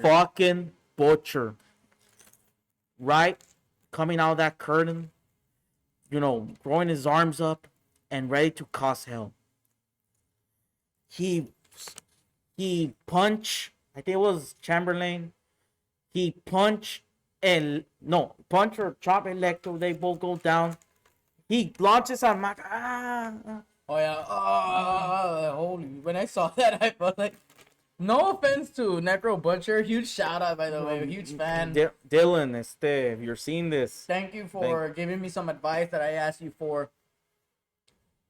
fucking Butcher. Right? Coming out of that curtain, throwing his arms up and ready to cause hell. He punched, I think it was Chamberlain. He punched punch or chop Electro. They both go down. He launches at Mac. Oh yeah. Holy! When I saw that, I felt like. No offense to Necro Butcher, huge shout out by the way, huge fan. Dylan, if you're seeing this, thank you for giving me some advice that I asked you for.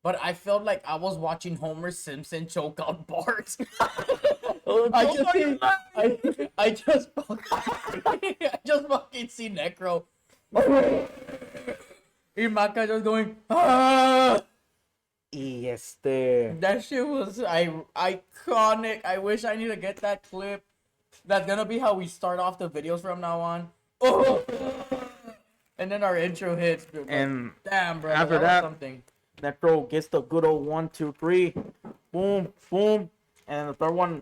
But I felt like I was watching Homer Simpson choke out Bart. I just fucking see Necro. Imaka just going, ah! Y That shit was iconic. I wish I need to get that clip. That's gonna be how we start off the videos from now on. Oh! And then our intro hits. And damn, bro. After that, something. Necro gets the good old 1, 2, 3. Boom, boom. And the third one.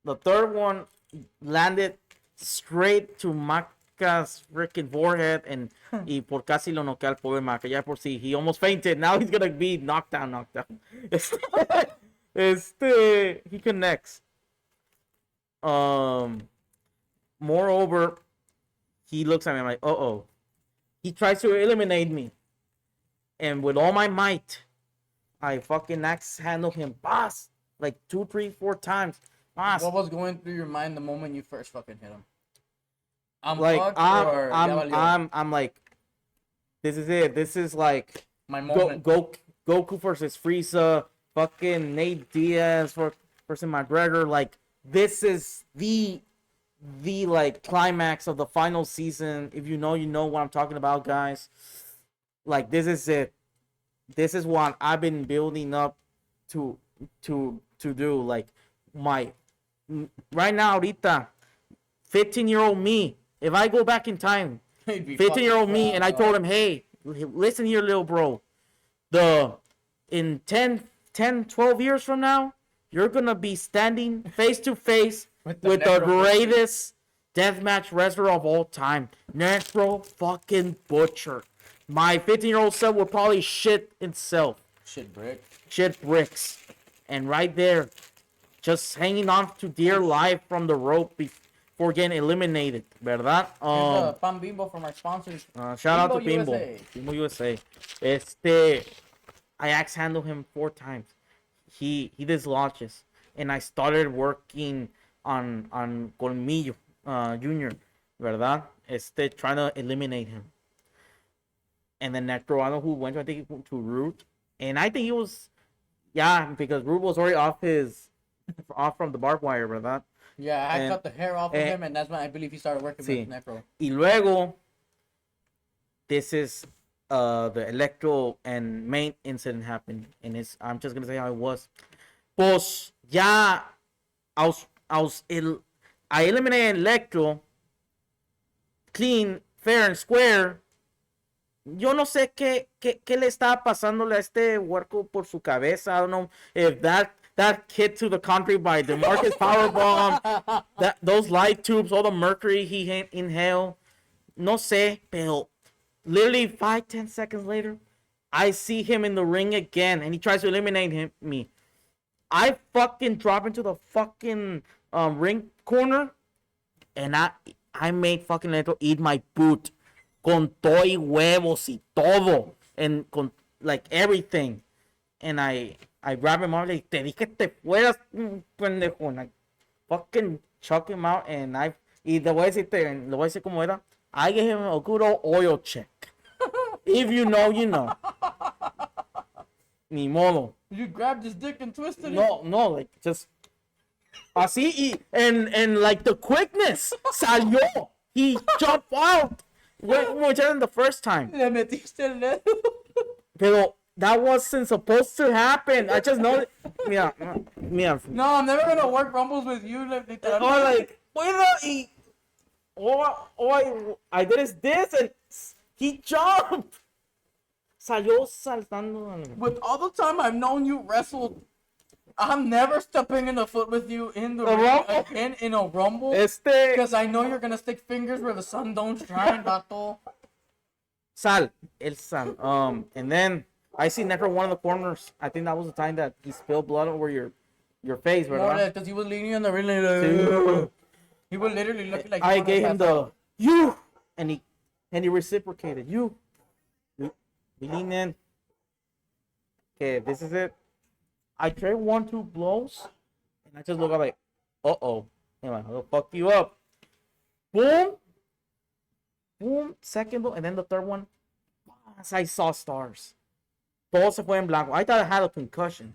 The third one landed straight to Maca's freaking forehead, and y por casi lo noquea al pobre Maca. Ya por si he almost fainted. Now he's gonna be knocked down. He connects. Moreover, he looks at me. I'm like, uh-oh. He tries to eliminate me. And with all my might, I fucking axe handle him, boss, like 2, 3, 4 times. Boss. What was going through your mind the moment you first fucking hit him? I'm like fucked, or I'm like, this is it. This is like my moment. Goku versus Frieza, fucking Nate Diaz versus McGregor. Like, this is the like climax of the final season. If you know, you know what I'm talking about, guys. Like, this is it. This is what I've been building up to do. Like, my right now, ahorita, 15-year-old me. If I go back in time, 15-year-old me, and I told him, hey, listen here, little bro. In 10, 12 years from now, you're going to be standing face to face with the greatest deathmatch wrestler of all time, Necro fucking Butcher. My 15-year-old self would probably shit itself. Shit bricks. And right there, just hanging on to dear life from the rope before getting eliminated, ¿verdad? Pan Bimbo from our sponsors. Shout out to Bimbo. Bimbo USA. I axe handle him 4 times. He dislodges. And I started working on Colmillo Jr., ¿verdad? Trying to eliminate him. And then Necro, I don't know who went to, I think he went to Root. And I think he was, because Root was already off from the barbed wire, ¿verdad? Yeah, I cut the hair off of him, and that's when I believe he started working with Necro. Y luego, this is the Electro and main incident happened. And I'm just going to say how it was. Pues, I eliminated Electro clean, fair and square. Yo no sé qué le estaba pasándole a este huerco por su cabeza. I don't know if that hit to the country by DeMarcus Powerbomb, those light tubes, all the mercury he inhaled. No sé, pero literally 5-10 seconds later, I see him in the ring again, and he tries to eliminate me. I fucking drop into the fucking ring corner, and I made fucking Neto eat my boot. Con todo y huevos y todo. And con, like, everything. And I grab him out, like, te dije te fueras, pendejo. And I fucking chuck him out, and le voy a decir como era. I gave him a good old oil check. If you know, you know. Ni modo. You grabbed his dick and twisted it? No, like, just así, and like the quickness salió. He jumped out. More than the first time. Le metiste el dedo. Pero that wasn't supposed to happen. I just know. Mira. No, I'm never gonna work Rumbles with you. I did this and he jumped. Salió saltando. With all the time I've known you wrestle, I'm never stepping in a foot with you in the ring again in a Rumble. Because I know you're gonna stick fingers where the sun don't shine, vato. El sal. And then I see Necro one of the corners. I think that was the time that he spilled blood over your face, right? Because he was leaning on the ring like, he was literally looking like I gave him the you, and he reciprocated you. We lean in. Okay, this is it. I trade 1-2 blows, and I just look up like, uh-oh. Anyway, I'll fuck you up. Boom. Boom. Second blow, and then the third one. I saw stars. Todo se fue en blanco. I thought I had a concussion.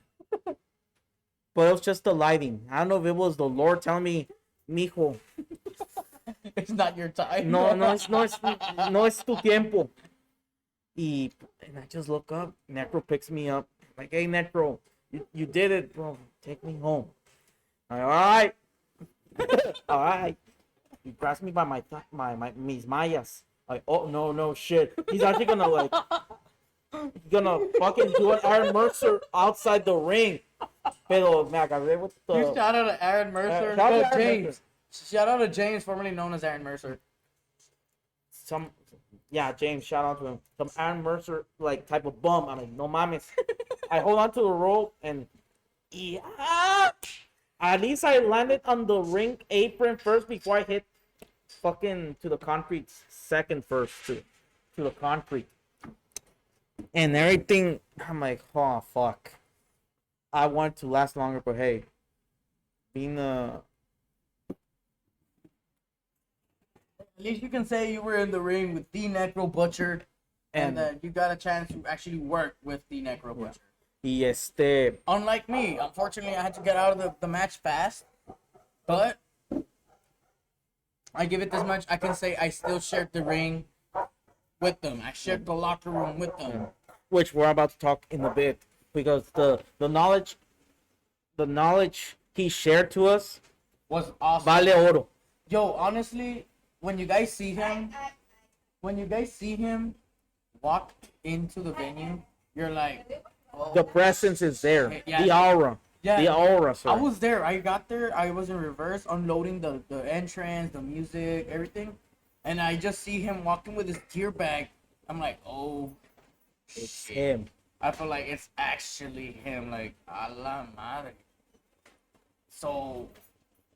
But it was just the lighting. I don't know if it was the Lord telling me, mijo. It's not your time. No es tu tiempo. And I just look up. Necro picks me up. Like, hey, Necro. You did it, bro. Take me home. All right. All right. He grabs me by mis mallas. Like, oh, no, shit. He's actually gonna fucking do an Aaron Mercer outside the ring. Pero me agarré with the... You shout out to Aaron Mercer. James. Shout out to James, formerly known as Aaron Mercer. James, shout out to him. Some Aaron Mercer, like, type of bum. I mean, no mames. I hold on to the rope, and at least I landed on the ring apron first before I hit fucking to the concrete second first to the concrete. and everything. I'm like, oh fuck. I want it to last longer, but hey, being At least you can say you were in the ring with the Necro Butcher, and you got a chance to actually work with the Necro Butcher. Y Unlike me, unfortunately, I had to get out of the match fast, but I give it this much. I can say I still shared the ring with them. I shared the locker room with them. which we're about to talk in a bit, because the knowledge he shared to us Was awesome. vale oro. Yo, honestly, when you guys see him walk into the venue, you're like, oh, The presence is there. Yeah, the aura. yeah. The aura, I was there. I got there. I was in reverse, unloading the entrance, the music, everything. And I just see him walking with his gear bag. I'm like, oh, It's him. I feel like it's actually him. Like, a la madre. So,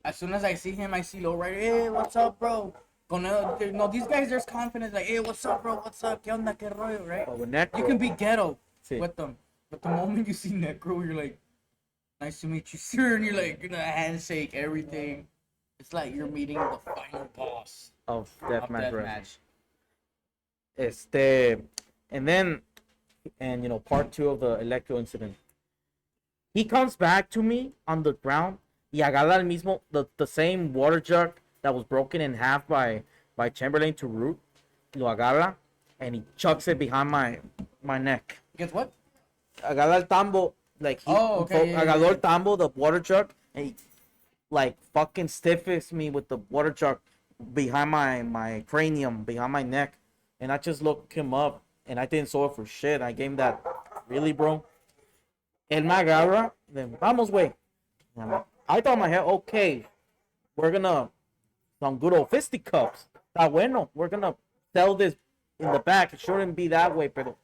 as soon as I see him, I see Lowrider. Hey, what's up, bro? No, these guys, there's confidence. Like, hey, what's up, bro? What's up? ¿Qué onda? ¿Qué rollo? Right? But with Necro, You can be ghetto Sí. with them. But the moment you see Necro, you're like, nice to meet you, sir. And you're like, gonna handshake, everything. It's like you're meeting the final boss of of deathmatch wrestling. deathmatch. And you know, part 2 of the Electro incident. He comes back to me on the ground y agarra el mismo, the same water jug that was broken in half by Chamberlain to Root. Lo agarra and he chucks it behind my neck. Guess what? Agarra el tambo, like he agarró el tambo, the water jug, and he like fucking stiffs me with the water jug behind my cranium, behind my neck. And I just looked him up and I didn't saw it for shit. I gave him that, really, bro? El me agarra, then vamos, güey. I thought in my head, okay, we're gonna some good old fisticuffs. Está bueno. We're gonna sell this in the back. It shouldn't be that way, pero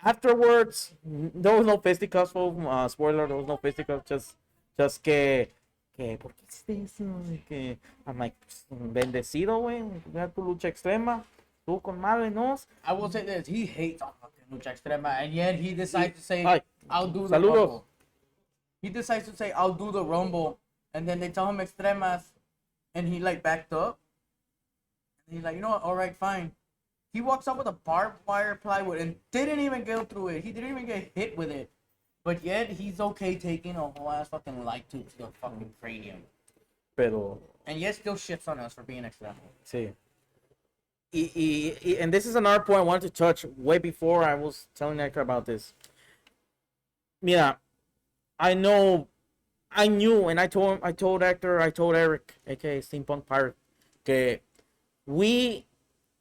afterwards, there was no fisticuffs. Spoiler, there was no fisticuffs. Just que ¿por qué hiciste eso? Que I'm like, bendecido, güey. Ve tu lucha extrema. Tú con madre, ¿no? I will say this: he hates on fucking Lucha Extrema, and yet he decides to say, Ay, "I'll do the saludos. Rumble." He decides to say, "I'll do the Rumble," and then they tell him Extremas, and he like backed up. And he's like, "You know what? All right, fine." He walks up with a barbed wire plywood and didn't even go through it. He didn't even get hit with it, but yet he's okay taking a whole ass fucking light tube to the fucking cranium. Pero And yet still shits on us for being Extrema. sí. And this is another point I wanted to touch way before I was telling Hector about this. Mira, I knew, and I told Hector, I told Eric, aka Steampunk Pirate, que we,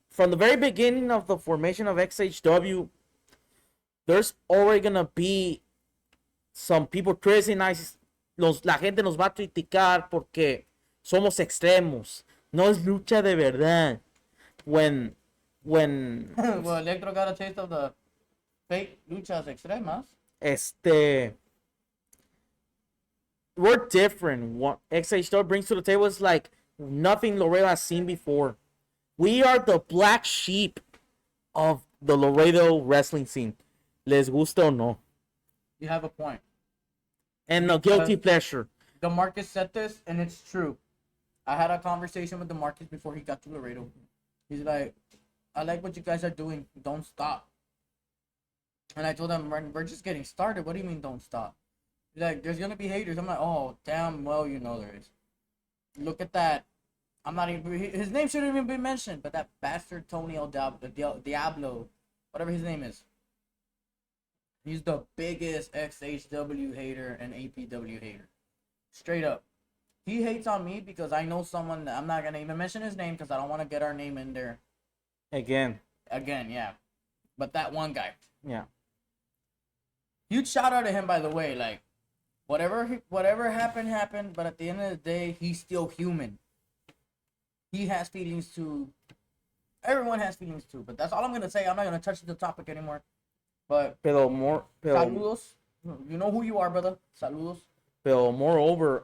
from the very beginning of the formation of XHW, there's already gonna be some people criticize, la gente nos va a criticar porque somos extremos, no es lucha de verdad. When Well, Electro got a taste of the fake luchas extremas. We're different. What XHW brings to the table is like nothing Laredo has seen before. We are the black sheep of the Laredo wrestling scene. Les gusta o no. You have a point. And a guilty pleasure. DeMarcus said this, and it's true. I had a conversation with DeMarcus before he got to Laredo. He's like, I like what you guys are doing. Don't stop. And I told him, we're just getting started. What do you mean don't stop? He's like, there's going to be haters. I'm like, oh, damn well you know there is. Look at that. I'm not even, his name shouldn't even be mentioned, but that bastard Tony El Diablo, whatever his name is. He's the biggest XHW hater and APW hater. Straight up. He hates on me because I know someone that I'm not going to even mention his name because I don't want to get our name in there. Again, yeah. But that one guy. Yeah. Huge shout out to him, by the way. Like, whatever happened. But at the end of the day, he's still human. He has feelings too. Everyone has feelings too. But that's all I'm going to say. I'm not going to touch the topic anymore. But, saludos. You know who you are, brother. Saludos. Pero moreover,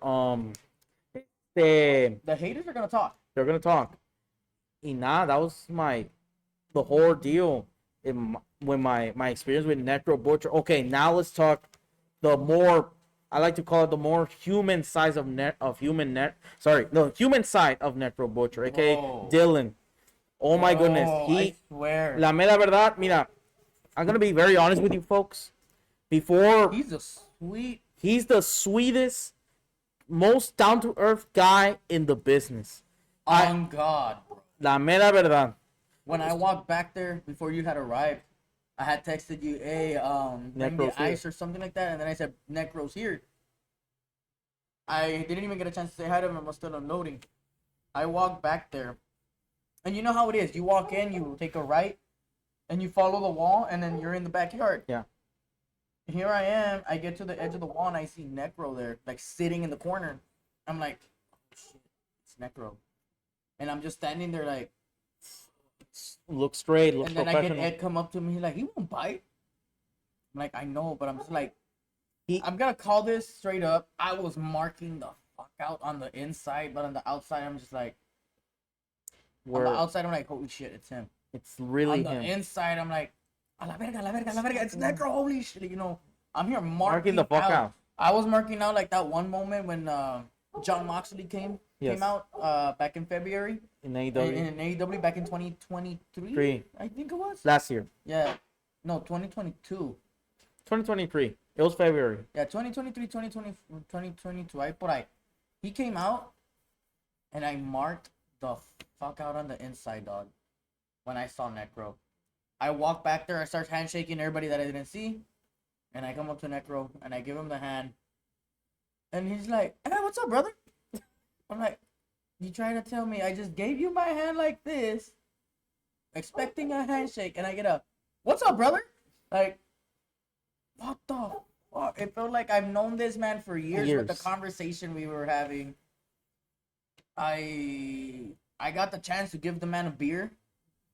the haters are gonna talk. They're gonna talk. Y nada, that was the whole deal. when my experience with Necro Butcher. Okay, now let's talk the more, I like to call it the more human side of human side of Necro Butcher, aka Whoa. Dylan. Oh my goodness, I swear. la mera verdad, mira, I'm gonna be very honest with you folks. Before he's the sweetest, most down to earth guy in the business. On God, bro. La mera verdad. When I walked back there before you had arrived, I had texted you, hey, bring the ice or something like that, and then I said, Necro's here. I didn't even get a chance to say hi to him. I was still unloading. I walked back there, and you know how it is. You walk in, you take a right, and you follow the wall, and then you're in the backyard. Yeah. Here I am. I get to the edge of the wall, and I see Necro there, like sitting in the corner. I'm like, oh, shit, it's Necro. And I'm just standing there like, look straight, look professional. And then I get Ed come up to me, he's like, he won't bite. I'm like, I know, but I'm just like, I'm gonna call this straight up. I was marking the fuck out on the inside, but on the outside, I'm just like, on the outside, I'm like, holy shit, it's him. It's really him. On the inside, I'm like, a la verga, it's Necro, holy shit, you know. I'm here marking the fuck out. I was marking out like that one moment when John Moxley came out back in February. In AEW? In AEW back in 2023, I think it was. Last year. Yeah. No, 2022. 2023. It was February. Yeah, 2023, 2022. He came out, and I marked the fuck out on the inside, dog, when I saw Necro. I walk back there, I start handshaking everybody that I didn't see, and I come up to Necro, and I give him the hand, and he's like, hey, what's up, brother? I'm like, you trying to tell me I just gave you my hand like this, expecting a handshake, and I get a, what's up, brother? Like, what the fuck? It felt like I've known this man for years. With the conversation we were having. I got the chance to give the man a beer.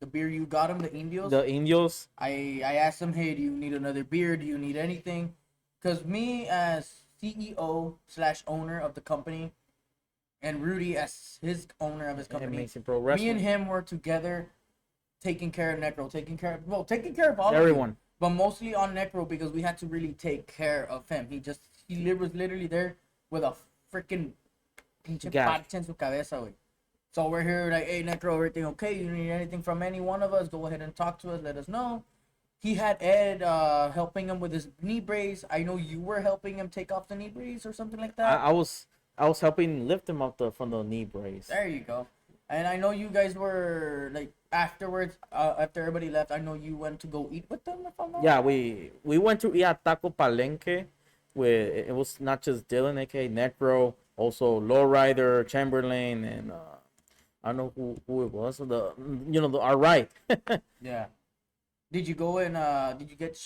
The beer you got him, the Indios. The Indios. I asked him, hey, do you need another beer? Do you need anything? Because me as CEO / owner of the company, and Rudy as his owner of his company, me and him were together taking care of Necro, taking care of all everyone. Of you, but mostly on Necro because we had to really take care of him. He was literally there with a freaking pinche parche en su cabeza, güey. So we're here like, hey, Necro, everything okay? You need anything from any one of us? Go ahead and talk to us. Let us know. He had Ed helping him with his knee brace. I know you were helping him take off the knee brace or something like that. I was helping lift him up from the knee brace. There you go. And I know you guys were like afterwards, after everybody left. I know you went to go eat with them. If I'm not wrong. We went to eat at Taco Palenque. It was not just Dylan, aka Necro, also Lowrider, Chamberlain, and I don't know who it was. Our right. Yeah. Did you go and did you get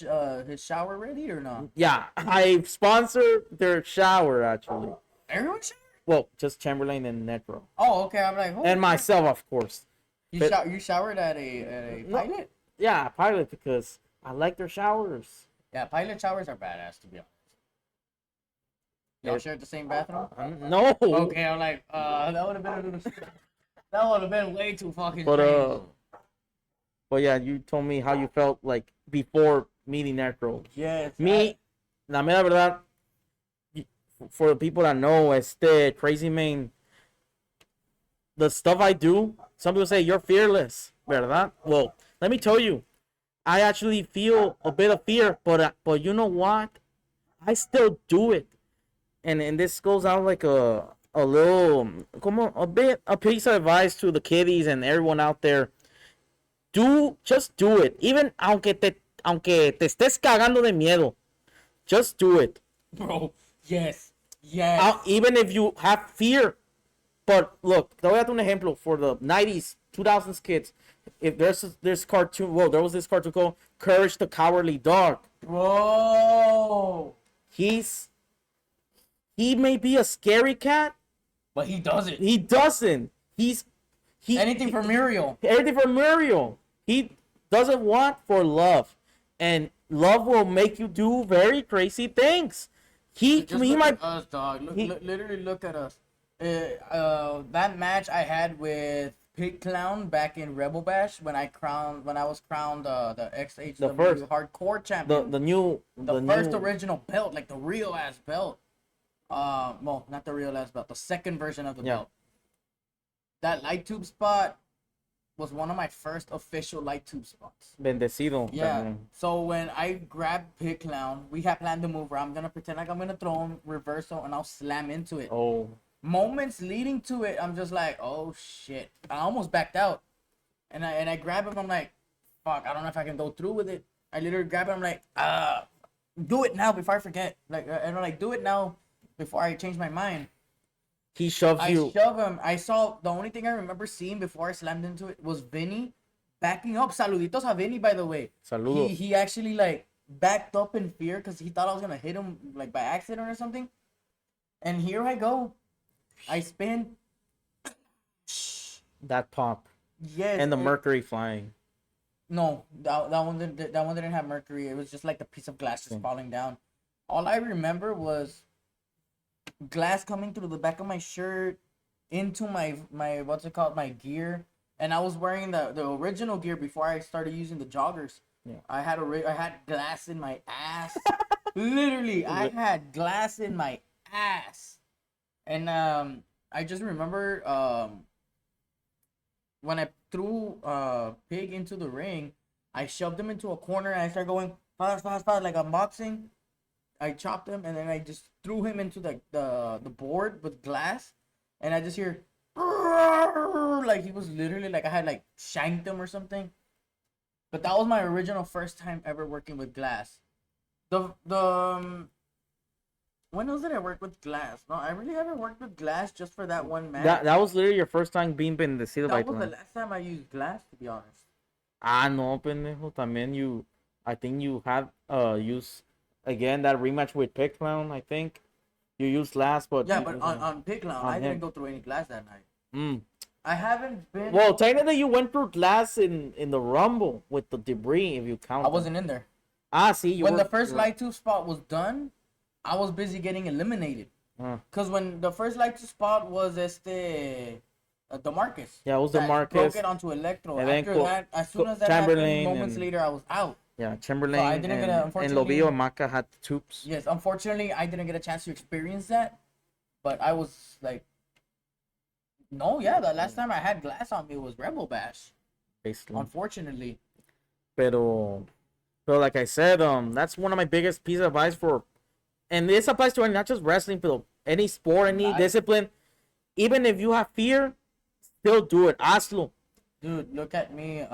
his shower ready or not? Yeah, I sponsored their shower actually. Everyone showered? Well, just Chamberlain and Necro. Oh, okay. I'm like, and myself, of course. You showered at a Pilot? No, yeah, Pilot because I like their showers. Yeah, Pilot showers are badass to be honest. Y'all shared the same bathroom? No. Okay, I'm like, that would have been way too fucking strange. But yeah, you told me how you felt like before meeting Necro. Yes. La mera verdad, for the people that know, Crazy Man, the stuff I do, some people say you're fearless, ¿verdad? Well, let me tell you, I actually feel a bit of fear, but you know what? I still do it. And this goes out like a piece of advice to the kiddies and everyone out there. Just do it. Even aunque te estés cagando de miedo. Just do it. Bro, yes. Even if you have fear. But look, te voy a dar un ejemplo for the 90s, 2000s kids. If there's this cartoon, there was this cartoon called Courage the Cowardly Dog. Whoa. He may be a scary cat, but he doesn't. He doesn't. Anything for Muriel. Everything for Muriel. He doesn't want for love, and love will make you do very crazy things. He might. Us, dog. Literally look at us. That match I had with Pig Clown back in Rebel Bash when I was crowned the XHW The first hardcore champion. The first new original belt, like the real ass belt. Well, not the real ass belt, the second version of the belt. That light tube spot was one of my first official light tube spots. Bendecido. Yeah. También. So when I grabbed Pig Clown, we had planned the move where I'm gonna pretend like I'm gonna throw him reversal and I'll slam into it. Oh. Moments leading to it, I'm just like, oh shit. I almost backed out. And I grab him, I'm like, fuck, I don't know if I can go through with it. I literally grab him, I'm like, do it now before I forget. Like, and I'm like, do it now before I change my mind. He shoves you. I shove him. I saw, the only thing I remember seeing before I slammed into it was Vinny backing up. Saluditos a Vinny, by the way. Saludos. He actually, like, backed up in fear because he thought I was going to hit him, like, by accident or something. And here I go. I spin. That pop. Yes. And the mercury flying. No, that one didn't have mercury. It was just like the piece of glass just falling down. All I remember was glass coming through the back of my shirt into my what's it called, my gear, and I was wearing the original gear before I started using the joggers. Yeah. I had glass in my ass. Literally, I had glass in my ass. And I just remember when I threw Pig into the ring, I shoved him into a corner and I started going fast, like I'm boxing. I chopped him and then I just threw him into the board with glass, and I just hear like he was literally like I had like shanked him or something. But that was my original first time ever working with glass. When else did I work with glass? No, I really haven't worked with glass just for that one match. That was literally your first time being bendecido by That was the last time I used glass, to be honest. Ah, no, pendejo. También I think you had used again that rematch with Pig Clown. I think you used glass, but yeah, but on Pig Clown, I didn't go through any glass that night. I haven't been. Well, technically, you went through glass in the Rumble with the debris, if you count. I wasn't in there. Ah, see, when the first light tube spot was done, I was busy getting eliminated. Because when the first light tube spot was DeMarcus. Yeah, it was DeMarcus. Broke it onto Electro. And after that, as soon as that happened, moments later, I was out. Yeah, Chamberlain so I didn't get a, and Lobillo and Maca had tubes. Yes, unfortunately, I didn't get a chance to experience that. But I was like, no, yeah, the last time I had glass on me was Rebel Bash. Basically. Unfortunately. Pero like I said, that's one of my biggest pieces of advice for, and this applies to not just wrestling, but any sport, any discipline. Even if you have fear, still do it. Hazlo. Dude, look at me.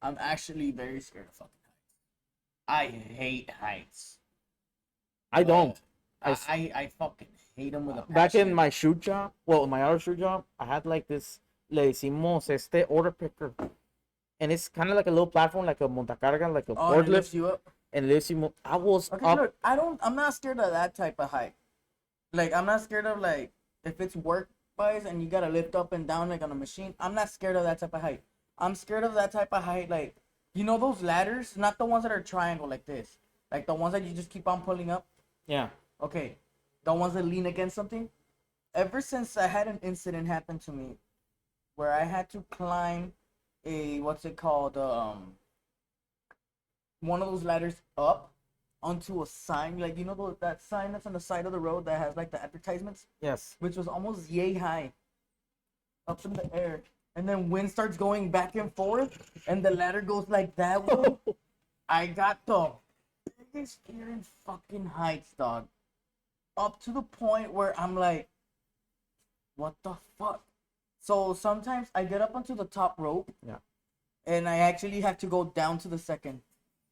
I'm actually very scared of fucking heights. I hate heights. I don't. I fucking hate them with a passion. Back in my shoe job, my other shoe job, I had like this, le decimos order picker. And it's kind of like a little platform, like a montacarga, like a forklift. It lifts you up. And lifts you up. I was okay, up. Look, I'm not scared of that type of height. Like, I'm not scared of, like, if it's work-wise and you gotta lift up and down, like, on a machine. I'm not scared of that type of height. I'm scared of that type of height, like, you know those ladders? Not the ones that are triangle like this. Like, the ones that you just keep on pulling up? Yeah. Okay. The ones that lean against something? Ever since I had an incident happen to me where I had to climb what's it called? One of those ladders up onto a sign. Like, you know that sign that's on the side of the road that has, like, the advertisements? Yes. Which was almost yay high. Up in the air. And then wind starts going back and forth, and the ladder goes like that way. I got the biggest fear in fucking heights, dog. Up to the point where I'm like, what the fuck? So sometimes I get up onto the top rope. Yeah. And I actually have to go down to the second.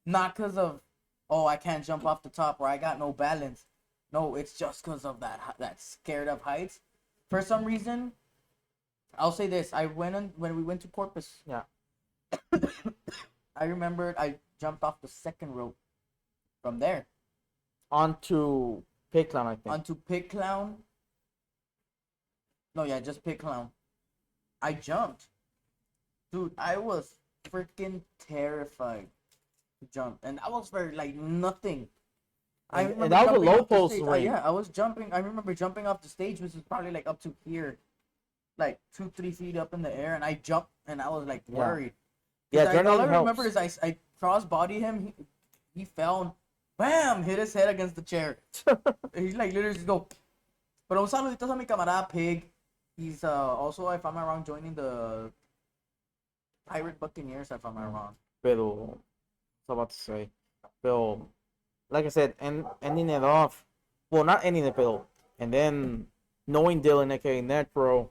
Not because of, I can't jump off the top or I got no balance. No, it's just because of that scared of heights. For some reason, I'll say this. When we went to Corpus. Yeah. I remembered I jumped off the second rope from there. Onto Pig Clown, I think. Onto Pig Clown. No, yeah, just Pig Clown. I jumped. Dude, I was freaking terrified to jump. And I was very, like, nothing. And that was a low post ring. Yeah, I was jumping. I remember jumping off the stage, which was probably, like, up to here. like 2-3 feet up in the air, and I jumped, and I was like worried. Yeah, all I remember is I cross body him. He fell, and bam, hit his head against the chair. He's like literally just go. Pero un saludito a mi camarada Pig. He's also, if I'm not wrong, joining the Pirate Buccaneers, if I'm not wrong. Pero, I was about to say, pero, like I said, ending it off. Well, not ending it, pero, and then knowing Dylan, aka Necro,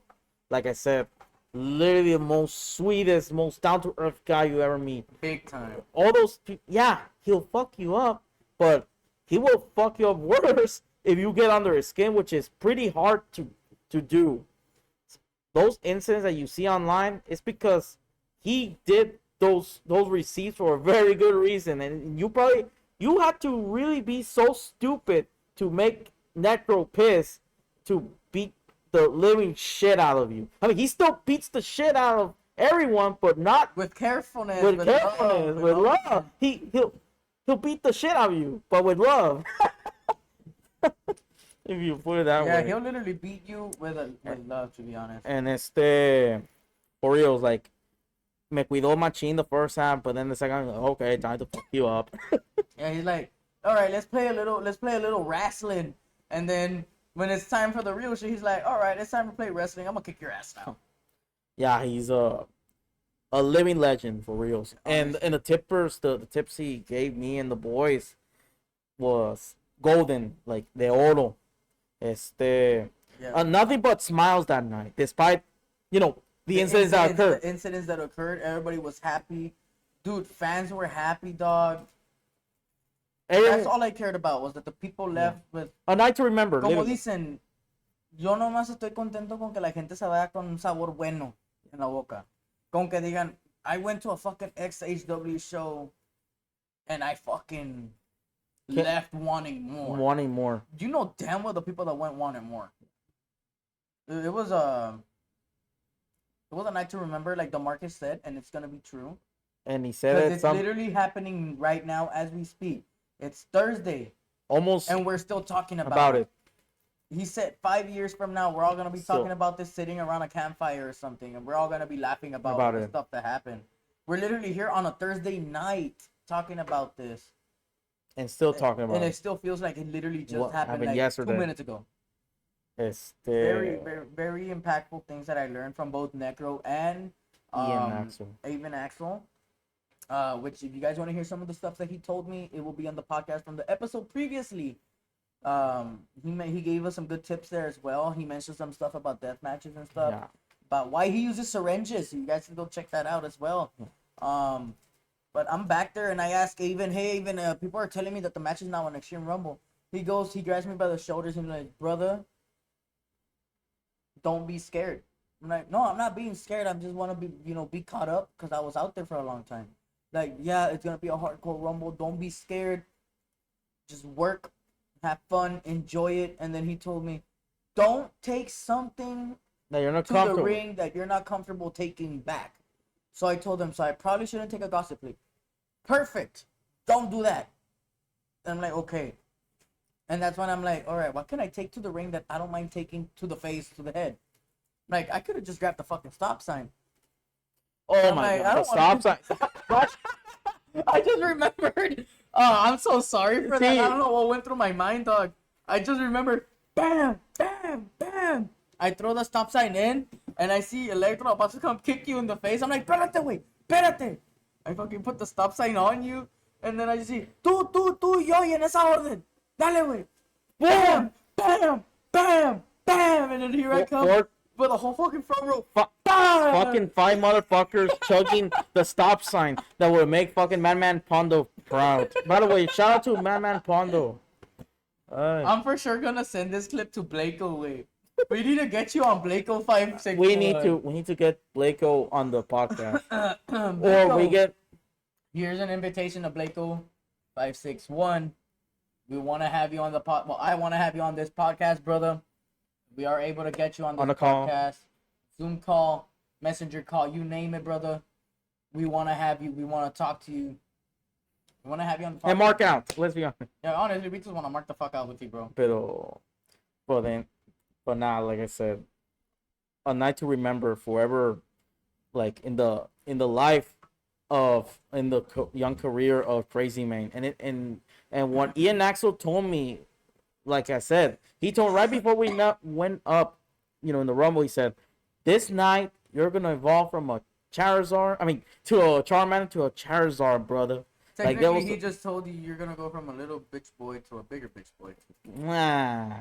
like I said, literally the most sweetest, most down to earth guy you ever meet. Big time. All those people, yeah, he'll fuck you up, but he will fuck you up worse if you get under his skin, which is pretty hard to do. Those incidents that you see online, it's because he did those receipts for a very good reason, and you had to really be so stupid to make Necro piss to beat the living shit out of you. I mean, he still beats the shit out of everyone, but not with carefulness. With love. He'll beat the shit out of you, but with love. If you put it that way. Yeah, he'll literally beat you with love, to be honest. And for real, like, me cuidó machine the first time, but then the second, okay, time to fuck you up. Yeah, he's like, all right, let's play a little wrestling, and then when it's time for the real shit, he's like, all right, it's time to play wrestling. I'm gonna kick your ass now. Yeah, he's a living legend for reals. And the tips he gave me and the boys was golden, like de oro. Nothing but smiles that night, despite the incidents that occurred. The incidents that occurred, everybody was happy, dude. Fans were happy, dog. That's all I cared about, was that the people left with a night to remember. Como dicen, yo nomás estoy contento con que la gente se vaya con un sabor bueno en la boca. Con que digan, I went to a fucking XHW show and I fucking left wanting more. You know damn well the people that went wanted more. It was a night to remember, like DeMarcus said, and it's gonna be true. And he said it's literally happening right now as we speak. It's Thursday. Almost. And we're still talking about it. He said 5 years from now, we're all going to be talking about this sitting around a campfire or something. And we're all going to be laughing about the stuff that happened. We're literally here on a Thursday night talking about this. And still talking about it. And it still feels like it literally just happened like yesterday. 2 minutes ago. Very, very, very impactful things that I learned from both Necro and even Axel. Which, if you guys want to hear some of the stuff that he told me, it will be on the podcast from the episode previously. He gave us some good tips there as well. He mentioned some stuff about death matches and stuff, about why he uses syringes. So you guys can go check that out as well. But I'm back there and I ask Avon, hey Avon, people are telling me that the match is now on Extreme Rumble. He grabs me by the shoulders and he's like, brother, don't be scared. I'm like, no, I'm not being scared. I just want to be caught up because I was out there for a long time. Like, yeah, it's gonna be a hardcore Rumble. Don't be scared. Just work. Have fun, enjoy it. And then he told me, don't take something that you're not to the ring that you're not comfortable taking back. So I told him, so I probably shouldn't take a gossip leak. Perfect. Don't do that. And I'm like, okay. And that's when I'm like, all right, what can I take to the ring that I don't mind taking to the face, to the head? Like, I could have just grabbed the fucking stop sign. Oh my God, the stop sign. I just remembered. I'm so sorry for that. I don't know what went through my mind, dog. I just remembered, bam, bam, bam. I throw the stop sign in, and I see Electro about to come kick you in the face. I'm like, espérate, güey, espérate. I fucking put the stop sign on you, and then I just see, tú, yo, y en esa orden. Dale, güey. Bam, bam, bam, bam. And then here I come with a whole fucking front row. Fucking 5 motherfuckers chugging the stop sign that would make fucking Madman Pondo proud. By the way, shout out to Madman Pondo. I'm for sure gonna send this clip to Blako. Wait, we need to get you on Blako 561. We need to get Blako on the podcast. Or we get. Here's an invitation to Blako 561. We want to have you on the Well, I want to have you on this podcast, brother. We are able to get you on this podcast. Zoom call, messenger call, you name it, brother. We want to have you. We want to talk to you. We want to have you on the podcast. And mark out. Let's be honest. Yeah, honestly, we just want to mark the fuck out with you, bro. But now, like I said, a night to remember forever, like in the life of young career of Crazy Man. And what Ian Axel told me, like I said, he told right before we went up, in the Rumble, he said, this night you're gonna evolve from a Charizard, to a Charmander to a Charizard, brother. Technically, he just told you you're gonna go from a little bitch boy to a bigger bitch boy. Nah.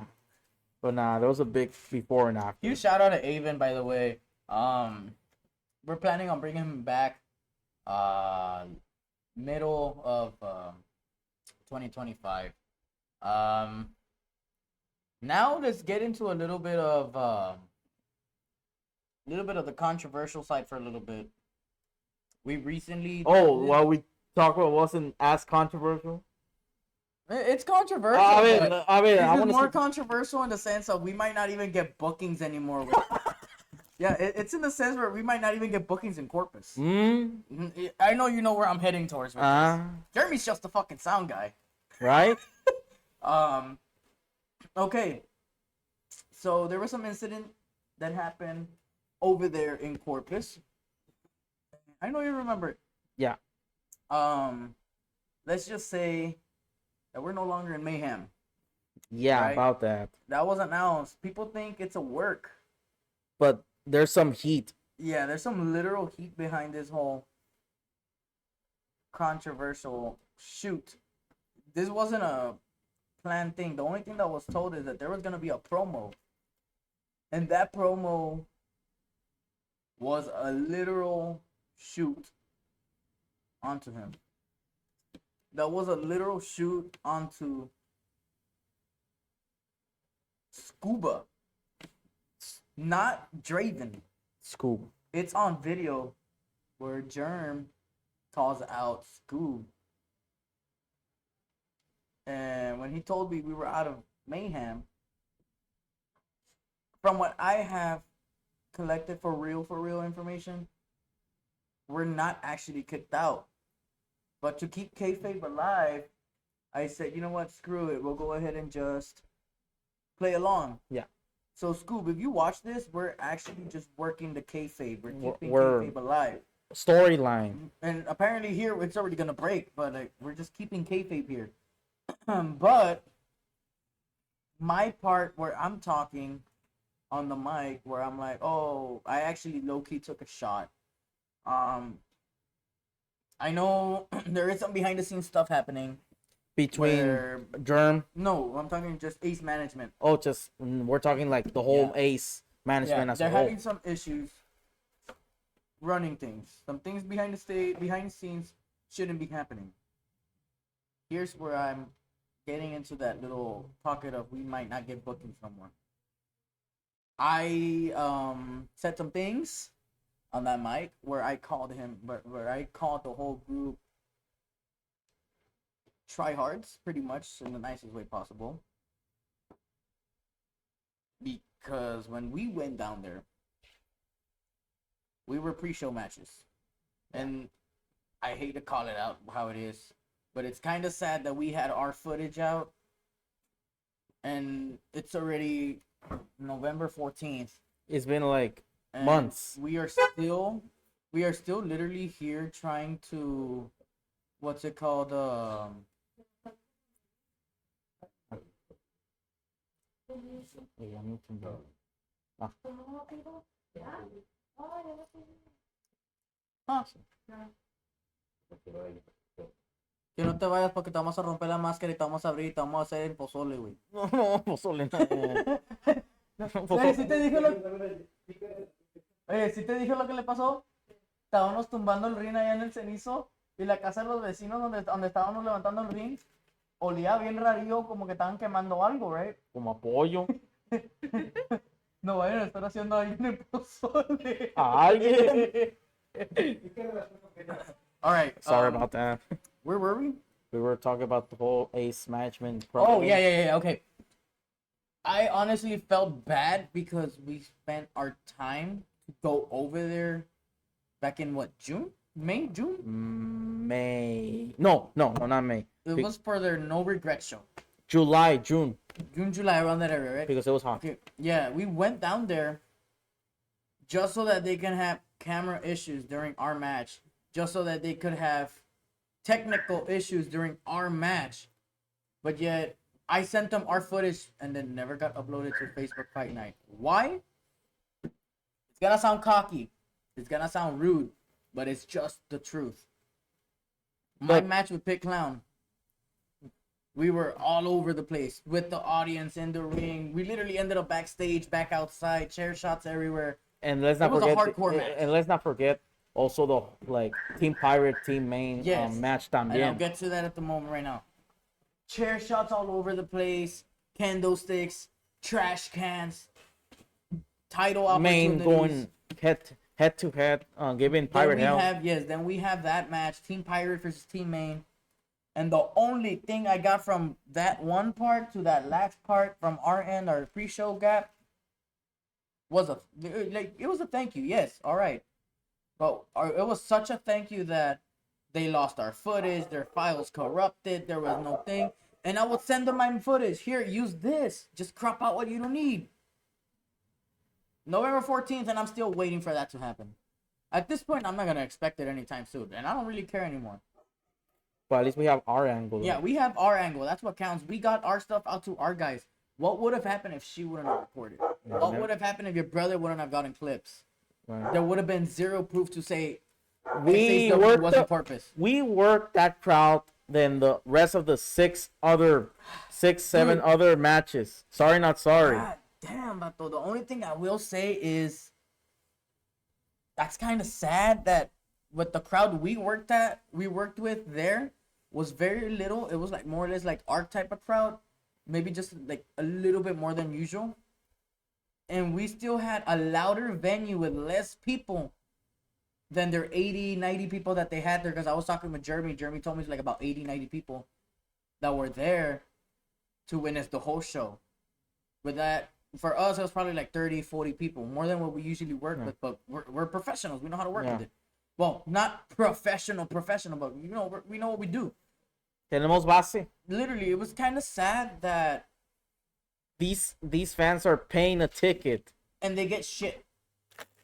But nah, there was a big before and after. Huge shout out to Avon, by the way. We're planning on bringing him back middle of 2025. Now let's get into a little bit of the controversial side for a little bit. We recently while we talk about wasn't as controversial. It's controversial. I want more controversial in the sense of we might not even get bookings anymore. Yeah, it's in the sense where we might not even get bookings in Corpus. I know you know where I'm heading towards. Jeremy's just a fucking sound guy, right? Okay. So there was some incident that happened over there in Corpus. I know you remember it. Yeah. Let's just say that we're no longer in Mayhem. Yeah, right? About that. That was announced. People think it's a work. But there's some heat. Yeah, there's some literal heat behind this whole controversial shoot. This wasn't a planned thing. The only thing that was told is that there was going to be a promo. And that promo was a literal shoot onto him. That was a literal shoot onto Scuba. Not Draven. Scuba. It's on video where Germ calls out Scoob. And when he told me we were out of Mayhem, from what I have collected for real information, we're not actually kicked out. But to keep kayfabe alive, I said, you know what, screw it. We'll go ahead and just play along. Yeah. So, Scoob, if you watch this, we're actually just working the kayfabe. We're keeping kayfabe alive. Storyline. And apparently here, it's already going to break, but we're just keeping kayfabe here. But my part where I'm talking on the mic, where I'm like, oh, I actually low-key took a shot. I know there is some behind-the-scenes stuff happening. Between Germ? No, I'm talking just Ace management. Oh, we're talking like the whole Ace management as a whole. They're having some issues running things. Some things behind the scenes shouldn't be happening. Here's where I'm getting into that little pocket of we might not get bookings no more. I said some things on that mic where I called him, where I called the whole group tryhards, pretty much in the nicest way possible. Because when we went down there, we were pre-show matches. And I hate to call it out how it is, but it's kind of sad that we had our footage out and it's already November 14th. It's been like months. We are still literally here trying to, what's it called? Que no te vayas porque te vamos a romper la máscara y te vamos a abrir y te vamos a hacer el pozole, güey. No, pozole no. Oye, ¿sí te dije lo que le pasó? Estábamos tumbando el ring allá en el cenizo y la casa de los vecinos donde estábamos levantando el ring olía bien rarillo, como que estaban quemando algo, right? Como apoyo. No vayan a estar haciendo ahí en el pozole. ¿A alguien? All right. Sorry about that. Where were we? We were talking about the whole Ace management program. Oh, yeah. Okay. I honestly felt bad because we spent our time to go over there back in what, June? May? June? May. No, not May. It was for their No Regret show. July, June. June, July, around that area, right? Because it was hot. Okay. Yeah, we went down there just so that they can have camera issues during our match, just so that they could have technical issues during our match. But yet, I sent them our footage and then never got uploaded to Facebook Fight Night. Why? It's gonna sound cocky. It's gonna sound rude. But it's just the truth. My match with Pit Clown, we were all over the place with the audience in the ring. We literally ended up backstage, back outside, chair shots everywhere. And let's not forget, and let's not forget also the like Team Pirate, Team Main match también. And I'll get to that at the moment right now. Chair shots all over the place, candlesticks, trash cans, title opportunities. Main going head to head, giving Pirate hell. Then we have that match, Team Pirate versus Team Main. And the only thing I got from that one part to that last part from our end, our pre-show gap, was it was a thank you. Yes, all right. But it was such a thank you that they lost our footage, their files corrupted, there was no thing. And I would send them my footage. Here, use this. Just crop out what you don't need. November 14th, and I'm still waiting for that to happen. At this point, I'm not going to expect it anytime soon. And I don't really care anymore. But at least we have our angle. Yeah, we have our angle. That's what counts. We got our stuff out to our guys. What would have happened if she wouldn't have recorded? What would have happened if your brother wouldn't have gotten clips? Right. There would have been zero proof to say we worked purpose. We worked that crowd than the rest of the six, seven other matches. Sorry, not sorry. God damn, Bato. The only thing I will say is that's kind of sad that with the crowd we worked with there was very little. It was like more or less like our type of crowd, maybe just like a little bit more than usual. And we still had a louder venue with less people than their 80, 90 people that they had there. Because I was talking with Jeremy. Jeremy told me it's like about 80, 90 people that were there to witness the whole show. With that, for us, it was probably like 30, 40 people. More than what we usually work with. But we're professionals. We know how to work with it. Well, not professional, but we know what we do. Tenemos base. Literally, it was kind of sad that these fans are paying a ticket and they get shit.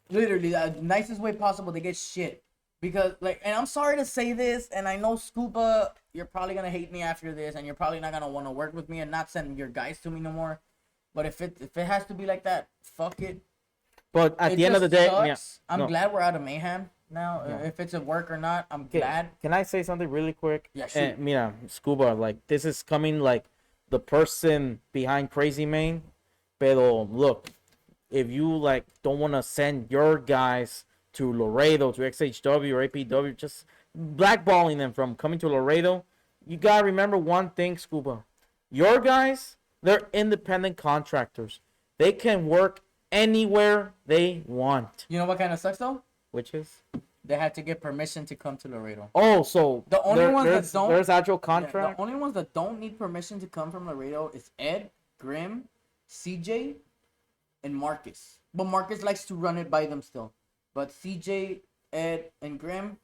Literally, the nicest way possible, they get shit. Because and I'm sorry to say this, and I know Scuba, you're probably gonna hate me after this, and you're probably not gonna want to work with me and not send your guys to me no more. But if it has to be like that, fuck it. But at the end of the day, I'm glad we're out of Mayhem now. If it's at work or not, I'm glad. Can I say something really quick? Yeah, sure. Mira, Scuba, like this is coming like the person behind Crazy Main. Pero look, if you like don't want to send your guys to Laredo, to XHW or ep2, just blackballing them from coming to Laredo, you gotta remember one thing, Scuba. Your guys, they're independent contractors. They can work anywhere they want. You know what kind of sucks though? Which is? They have to get permission to come to Laredo. Oh, so the only ones that don't. There's actual contract. Yeah, the only ones that don't need permission to come from Laredo is Ed, Grim, CJ, and Marcus. But Marcus likes to run it by them still. But CJ, Ed, and Grim,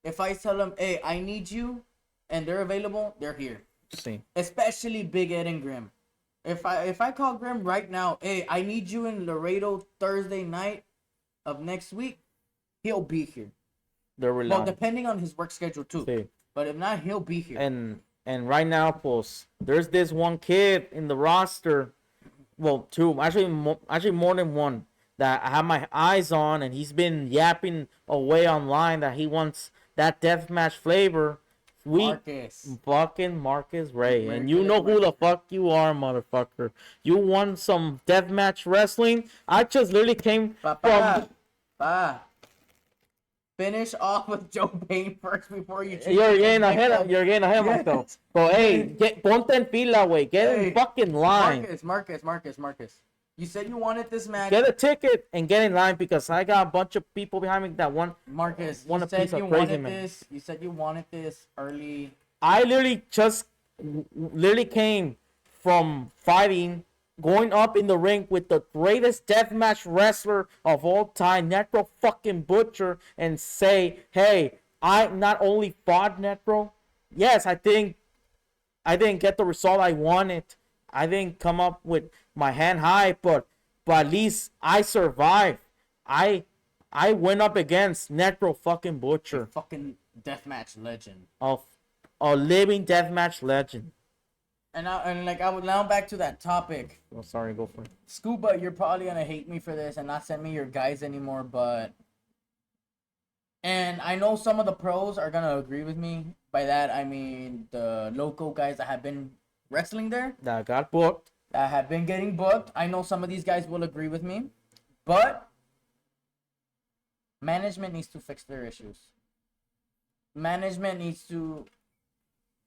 if I tell them, hey, I need you, and they're available, they're here. See. Especially Big Ed and Grim. If I call Grim right now, hey, I need you in Laredo Thursday night of next week, he'll be here. Well, depending on his work schedule too. Sí. But if not, he'll be here. And right now, pues, there's this one kid in the roster. Well, two, actually more than one that I have my eyes on, and he's been yapping away online that he wants that deathmatch flavor. Fucking Marcus Ray. And you know who the fuck you are, motherfucker. You want some deathmatch wrestling? I just literally came from... Finish off with Joe Payne first before you... You're getting ahead myself. So, hey, ponte en fila, güey. Get in fucking line. Marcus. You said you wanted this match. Get a ticket and get in line because I got a bunch of people behind me that want... Marcus, you said you wanted this. You said you wanted this early. I literally came from fighting, going up in the ring with the greatest deathmatch wrestler of all time, Necro fucking Butcher, and say, hey, I not only fought Necro, yes, I didn't get the result I wanted. I didn't come up with my hand high, but at least I survived. I went up against Necro fucking Butcher. A fucking deathmatch legend. Of a living deathmatch legend. And I would now back to that topic. Oh, sorry, go for it. Scuba, you're probably gonna hate me for this and not send me your guys anymore, but and I know some of the pros are gonna agree with me. By that I mean the local guys that have been wrestling there. That got booked. That have been getting booked. I know some of these guys will agree with me. But management needs to fix their issues. Management needs to.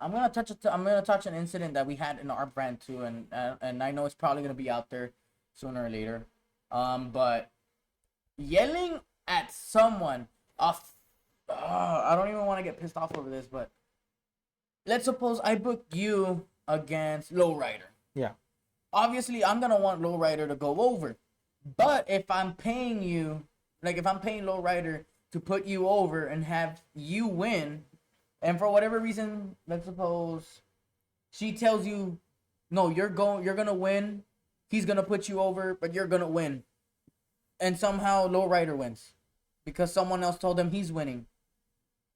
I'm gonna touch an incident that we had in our brand too, and I know it's probably gonna be out there sooner or later. But yelling at someone off. I don't even want to get pissed off over this, but let's suppose I book you against Lowrider. Yeah. Obviously, I'm gonna want Lowrider to go over. But if I'm paying you, like if I'm paying Lowrider to put you over and have you win, and for whatever reason, let's suppose she tells you, no, you're gonna win. He's gonna put you over, but you're gonna win. And somehow Lowrider wins because someone else told him he's winning.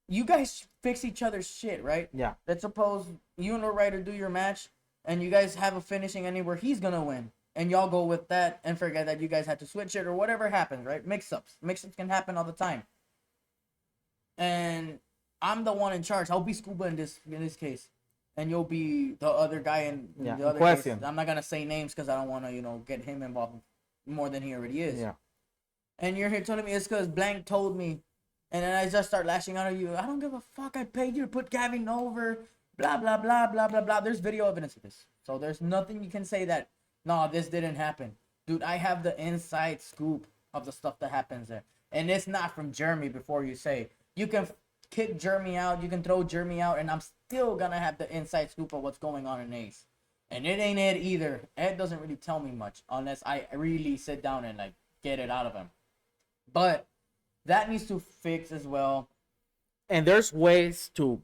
You guys fix each other's shit, right? Yeah. Let's suppose you and Lowrider do your match, and you guys have a finishing ending where he's gonna win. And y'all go with that and forget that you guys had to switch it or whatever happens, right? Mix-ups can happen all the time. And I'm the one in charge. I'll be Scuba in this case, and you'll be the other guy in the other question. case. I'm not gonna say names because I don't want to, get him involved more than he already is. Yeah. And you're here telling me it's because Blank told me, and then I just start lashing out at you. I don't give a fuck. I paid you to put Gavin over. Blah blah blah blah blah blah. There's video evidence of this, so there's nothing you can say that. No, this didn't happen. Dude, I have the inside scoop of the stuff that happens there. And it's not from Jeremy before you say. You can kick Jeremy out, you can throw Jeremy out, and I'm still going to have the inside scoop of what's going on in Ace. And it ain't Ed either. Ed doesn't really tell me much unless I really sit down and, get it out of him. But that needs to fix as well. And there's ways to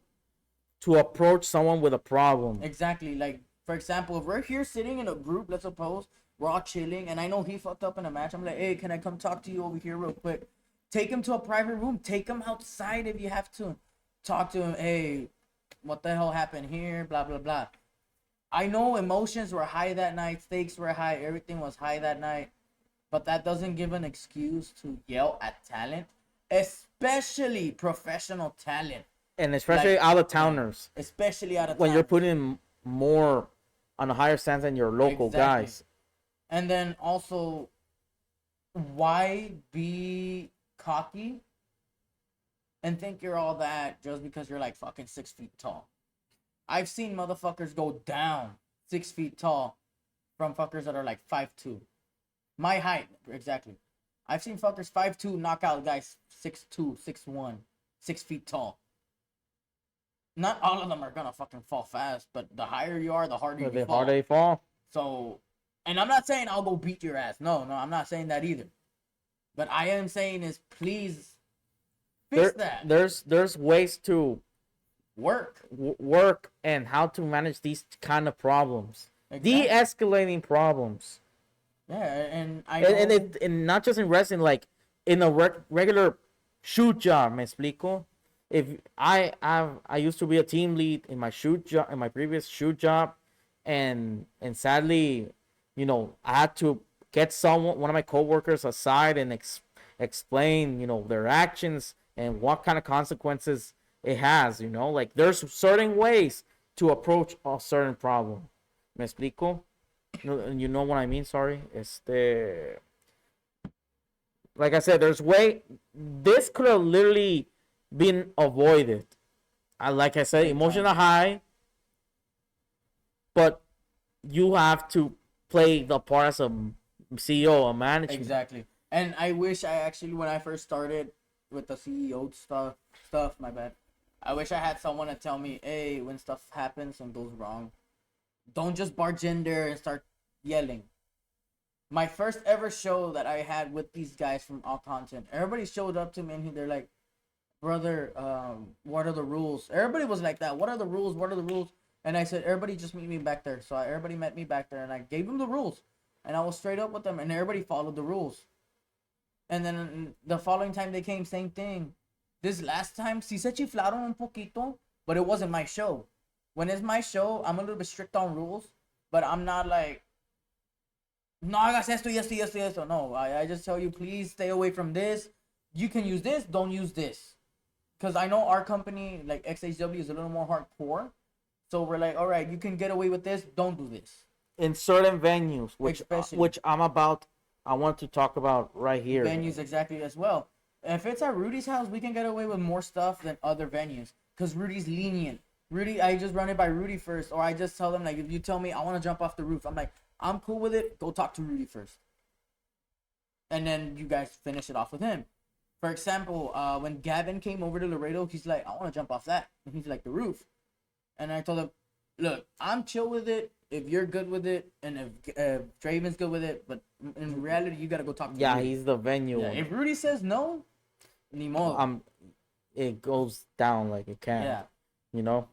approach someone with a problem. Exactly, for example, if we're here sitting in a group, let's suppose, we're all chilling, and I know he fucked up in a match. I'm like, hey, can I come talk to you over here real quick? Take him to a private room. Take him outside if you have to. Talk to him, hey, what the hell happened here? Blah, blah, blah. I know emotions were high that night. Stakes were high. Everything was high that night. But that doesn't give an excuse to yell at talent, especially professional talent. And especially out-of-towners. Especially out of town. When you're putting more on a higher stance than your local guys. And then also, why be cocky and think you're all that just because you're fucking 6 feet tall? I've seen motherfuckers go down 6 feet tall from fuckers that are 5'2". My height, exactly. I've seen fuckers 5'2" knock out guys 6'2", 6'1", 6 feet tall. Not all of them are gonna fucking fall fast, but the higher you are, the harder you fall. The harder they fall. So, and I'm not saying I'll go beat your ass. No, I'm not saying that either. But I am saying is please fix that. There's ways to work and how to manage these kind of problems. Exactly. De-escalating problems. Yeah, and I know... and not just in wrestling, in a regular shoot job, me explico? If I used to be a team lead in my shoot job, in my previous shoot job, and sadly, I had to get one of my coworkers aside and explain, their actions and what kind of consequences it has. There's certain ways to approach a certain problem. Me explico? You know what I mean? Sorry, like I said, this could have literally been avoided. Like I said, emotional high, but you have to play the part as a CEO, a manager. Exactly. And I wish when I first started with the CEO stuff, my bad. I wish I had someone to tell me, hey, when stuff happens and goes wrong, don't just barge in there and start yelling. My first ever show that I had with these guys from All Content, everybody showed up to me and they're like, brother, what are the rules? Everybody was like that. What are the rules? What are the rules? And I said, everybody just meet me back there. So everybody met me back there and I gave them the rules. And I was straight up with them and everybody followed the rules. And then the following time they came, same thing. This last time, sí se chiflaron un poquito, but it wasn't my show. When it's my show, I'm a little bit strict on rules, but I'm not like, no hagas esto y esto y esto y esto. No, I just tell you, please stay away from this. You can use this, don't use this. Because I know our company, like XHW, is a little more hardcore. So we're like, all right, you can get away with this, don't do this. In certain venues, which I want to talk about right here. Venues exactly as well. If it's at Rudy's house, we can get away with more stuff than other venues. Because Rudy's lenient. Rudy, I just run it by Rudy first. Or I just tell them, like, if you tell me I want to jump off the roof, I'm like, I'm cool with it. Go talk to Rudy first. And then you guys finish it off with him. For example, when Gavin came over to Laredo, he's like, I want to jump off that. And he's like, the roof. And I told him, look, I'm chill with it if you're good with it, and if Draven's good with it. But in reality, you got to go talk to Rudy. He's the venue. Yeah, if Rudy says no, ni modo. It goes down like it can. Yeah. You know?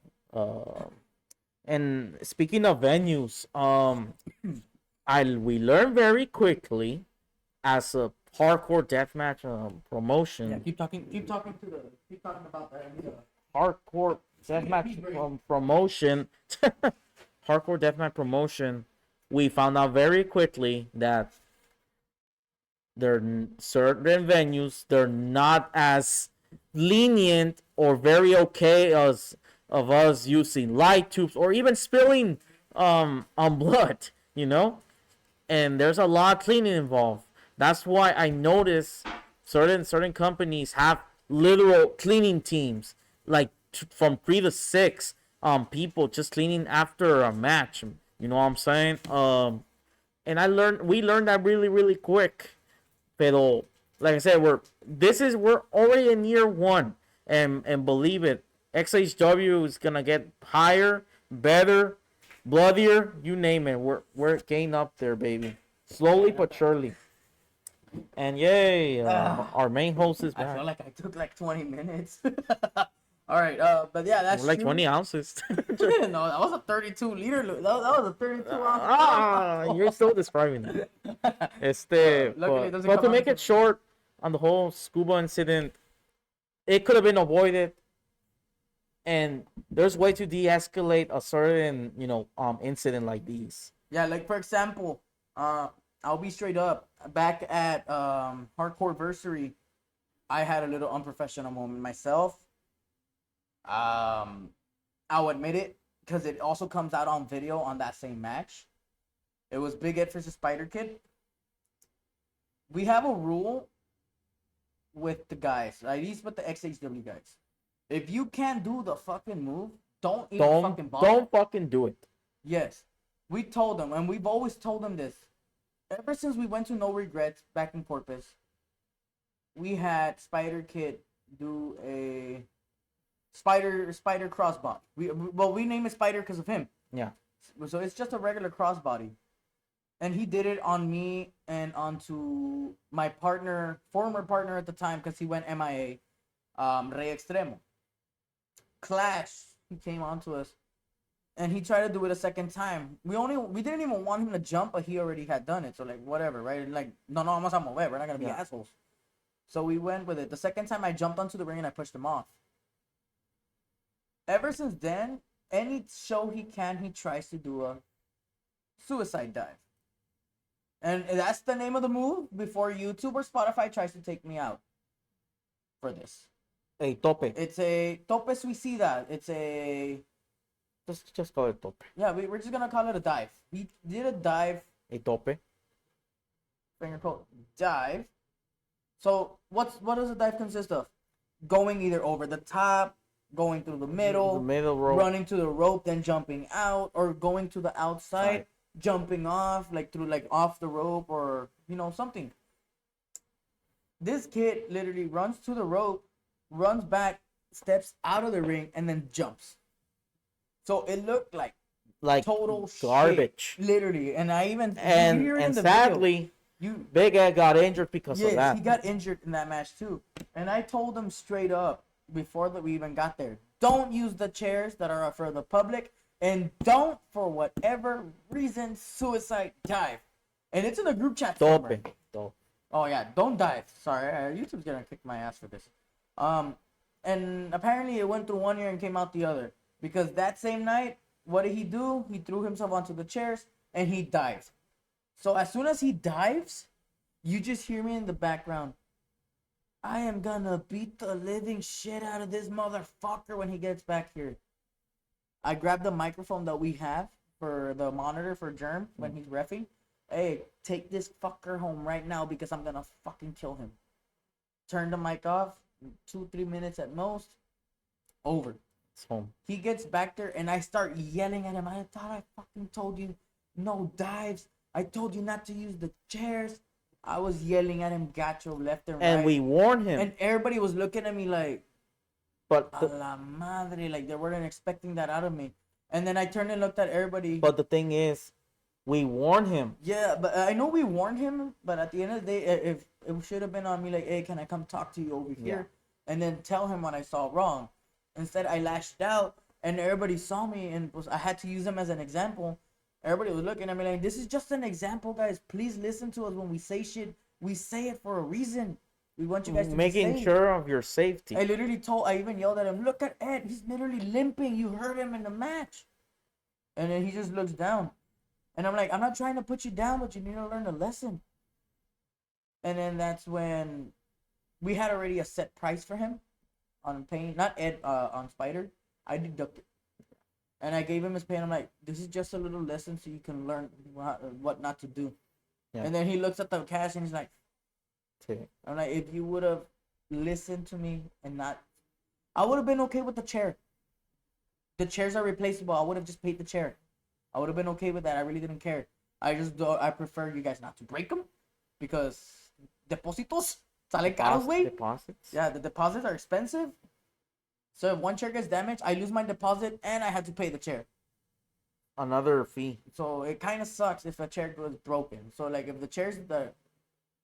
And speaking of venues, we learned very quickly as a hardcore deathmatch promotion. Yeah, keep talking about that. Hardcore deathmatch promotion. Hardcore deathmatch promotion. We found out very quickly that there are certain venues, they're not as lenient or very okay as of us using light tubes or even spilling on blood, you know? And there's a lot of cleaning involved. That's why I notice certain companies have literal cleaning teams, like from 3 to 6 people just cleaning after a match. You know what I'm saying? And we learned that really, really quick. Pero like I said, we're already in year 1, and believe it, XHW is gonna get higher, better, bloodier, you name it. We're getting up there, baby, slowly but surely. And yay, our main host is back. I feel like I took like 20 minutes. All right, but yeah, that's like true. 20 ounces. No, that was a 32 liter. That was a 32 ounce. You're still describing that. But to make it short, on the whole scuba incident, it could have been avoided. And there's way to de-escalate a certain, incident like these. Yeah, like for example, I'll be straight up. Back at Hardcore Versary, I had a little unprofessional moment myself. I'll admit it, because it also comes out on video on that same match. It was Big Ed versus Spider Kid. We have a rule with the guys, at least with the XHW guys. If you can't do the fucking move, don't fucking bother. Don't fucking do it. Yes. We told them, and we've always told them this. Ever since we went to No Regrets back in Corpus, we had Spider Kid do a spider crossbody. We name it Spider because of him. Yeah. So it's just a regular crossbody. And he did it on me and onto my former partner at the time, because he went MIA, Rey Extremo. Clash, he came onto us, and he tried to do it a second time. We didn't even want him to jump, but he already had done it. So like whatever, right? Like no, vamos a mover. We're not gonna be assholes. So we went with it. The second time I jumped onto the ring and I pushed him off. Ever since then, any show he tries to do a suicide dive. And that's the name of the move before YouTube or Spotify tries to take me out for this. A tope. It's a tope suicida. It's a... Just call it tope. Yeah, we're just going to call it a dive. He did a dive. A tope. Finger quote. Dive. So what does a dive consist of? Going either over the top, going through the middle rope, running to the rope, then jumping out, or going to the outside, jumping off, off the rope, or something. This kid literally runs to the rope, runs back, steps out of the ring, and then jumps. So it looked like total garbage, shit, literally. And I even and sadly, Big Ed got injured because of that. Yes, he got injured in that match too. And I told him straight up before we even got there, don't use the chairs that are for the public, and don't, for whatever reason, suicide dive. And it's in the group chat somewhere. Oh yeah, don't dive. Sorry, YouTube's gonna kick my ass for this. And apparently it went through one ear and came out the other because that same night, what did he do? He threw himself onto the chairs and he dived. So as soon as he dives, you just hear me in the background. I am gonna beat the living shit out of this motherfucker when he gets back here. I grabbed the microphone that we have for the monitor for Germ when he's reffing. Hey, take this fucker home right now because I'm gonna fucking kill him. Turn the mic off. 2-3 minutes at most. Over. It's home. He gets back there and I start yelling at him. I thought I fucking told you no dives. I told you not to use the chairs. I was yelling at him, gacho, left and right. And we warned him. And everybody was looking at me like, but a la madre, like they weren't expecting that out of me. And then I turned and looked at everybody. But the thing is, we warned him. Yeah, but I know we warned him. But at the end of the day, if it should have been on me, like, hey, can I come talk to you over here? And then tell him what I saw wrong. Instead, I lashed out, and everybody saw me, and I had to use him as an example. Everybody was looking at me like, this is just an example, guys. Please listen to us when we say shit. We say it for a reason. We want you guys to making be safe. sure of your safety. I even yelled at him, look at Ed. He's literally limping. You hurt him in the match. And then he just looks down. And I'm like, I'm not trying to put you down, but you need to learn a lesson. And then that's when we had already a set price for him on pain. Not Ed, on Spider. I deducted. And I gave him his pay, and I'm like, this is just a little lesson so you can learn what not to do. Yeah. And then he looks at the cash, and he's like, I'm like, if you would have listened to me and not... I would have been okay with the chair. The chairs are replaceable. I would have just paid the chair. I would have been okay with that. I really didn't care. I prefer you guys not to break them because depositos salen caros, güey. Deposits? Yeah, the deposits are expensive. So if one chair gets damaged, I lose my deposit and I had to pay the chair. Another fee. So it kind of sucks if a chair was broken. So like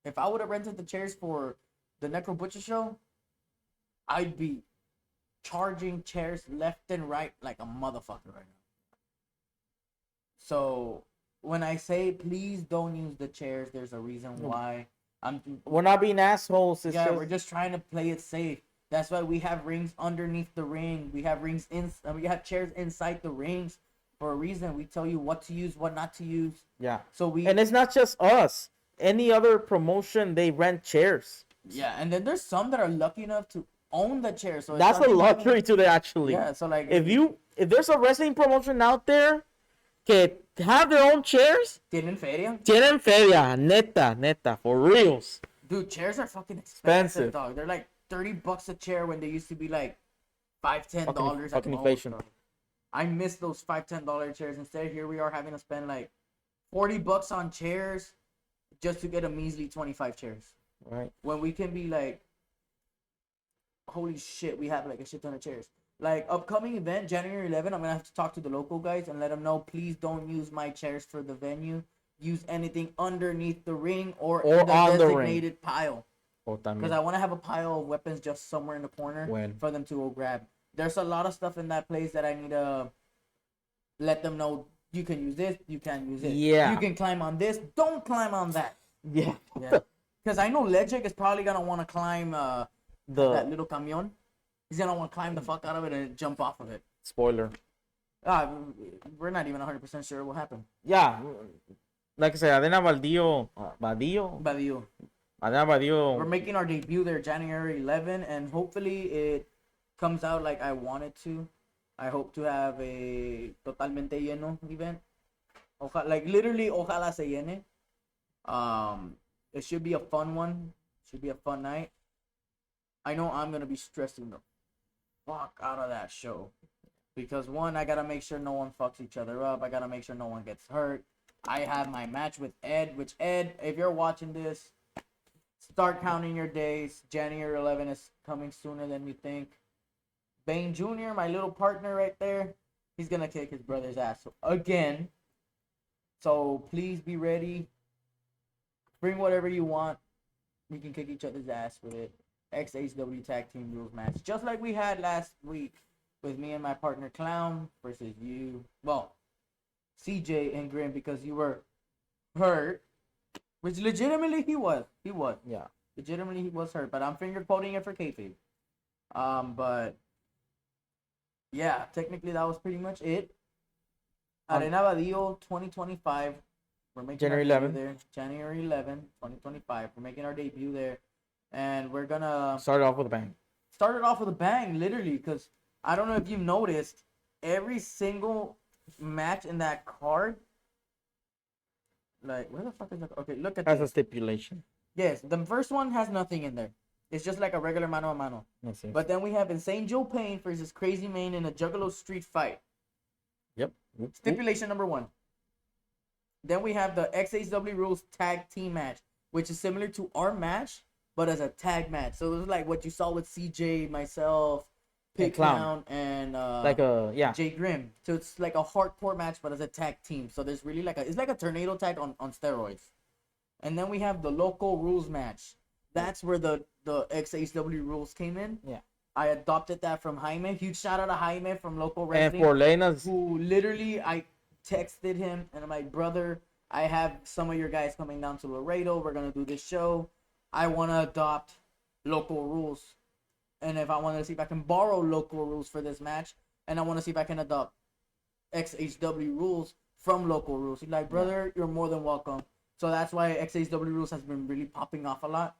if I would have rented the chairs for the Necro Butcher show, I'd be charging chairs left and right like a motherfucker right now. So when I say please don't use the chairs, there's a reason why. We're not being assholes. We're just trying to play it safe. That's why we have rings underneath the ring. We have rings we have chairs inside the rings for a reason. We tell you what to use, what not to use. Yeah. So and it's not just us. Any other promotion, they rent chairs. Yeah, and then there's some that are lucky enough to own the chair. So that's a luxury to the actually. Yeah. So like if there's a wrestling promotion out there que have their own chairs. Tienen feria. Tienen feria, neta, for reals. Dude, chairs are fucking expensive, dog. They're like $30 a chair when they used to be like $5-10 at the most. I miss those $5-10 chairs. Instead, here we are having to spend like $40 on chairs just to get a measly 25 chairs. Right. When we can be like, holy shit, we have like a shit ton of chairs. Like upcoming event, January 11, I'm gonna have to talk to the local guys and let them know, please don't use my chairs for the venue. Use anything underneath the ring or in the designated pile. Because I want to have a pile of weapons just somewhere in the corner for them to go grab. There's a lot of stuff in that place that I need to let them know. You can use this, you can't use it. Yeah. You can climb on this, don't climb on that. Yeah. Because I know Ledgic is probably gonna want to climb that little camion. He's gonna want to climb the fuck out of it and jump off of it. Spoiler. We're not even 100% sure what happened. Yeah. Like I said, Adena Badio. We're making our debut there January 11, and hopefully it comes out like I want it to. I hope to have a totalmente lleno event. Like literally, ojalá se llene. It should be a fun one. Should be a fun night. I know I'm gonna be stressing the fuck out of that show because one, I gotta make sure no one fucks each other up. I gotta make sure no one gets hurt. I have my match with Ed, which Ed, if you're watching this, start counting your days. January 11 is coming sooner than you think. Bane Jr., my little partner right there, he's gonna kick his brother's ass again. So please be ready. Bring whatever you want. We can kick each other's ass with it. XHW Tag Team Rules match, just like we had last week with me and my partner Clown versus you. Well, CJ and Grim, because you were hurt. Which legitimately he was. He was. Yeah. Legitimately he was hurt, but I'm finger quoting it for kayfabe. But yeah, technically that was pretty much it. Arena Badillo 2025. We're making January our debut 11th. there. January 11, 2025. We're making our debut there. And we're gonna Start off with a bang. start it off with a bang, literally, because I don't know if you noticed, every single match in that card, like, where the fuck is that? Okay, look at Has a this. stipulation. Yes, the first one has nothing in there. It's just like a regular mano a mano. Let's see. But then we have Insane Joe Payne versus Crazy Mane in a Juggalo Street fight. Yep. Stipulation number 1. Then we have the XHW Rules Tag Team match, which is similar to our match, but as a tag match. So it was like what you saw with CJ, myself, Pig Clown, and Jay Grimm. So it's like a hardcore match, but as a tag team. So there's really like it's like a tornado tag on steroids. And then we have the local rules match. That's where the XHW rules came in. Yeah. I adopted that from Jaime. Huge shout out to Jaime from Local Wrestling. And for Lena's, who literally, I texted him and I'm like, brother, I have some of your guys coming down to Laredo. We're going to do this show. I want to adopt local rules. And if I want to see if I can borrow local rules for this match, and I want to see if I can adopt XHW rules from local rules. He's like, brother, you're more than welcome. So that's why XHW rules has been really popping off a lot.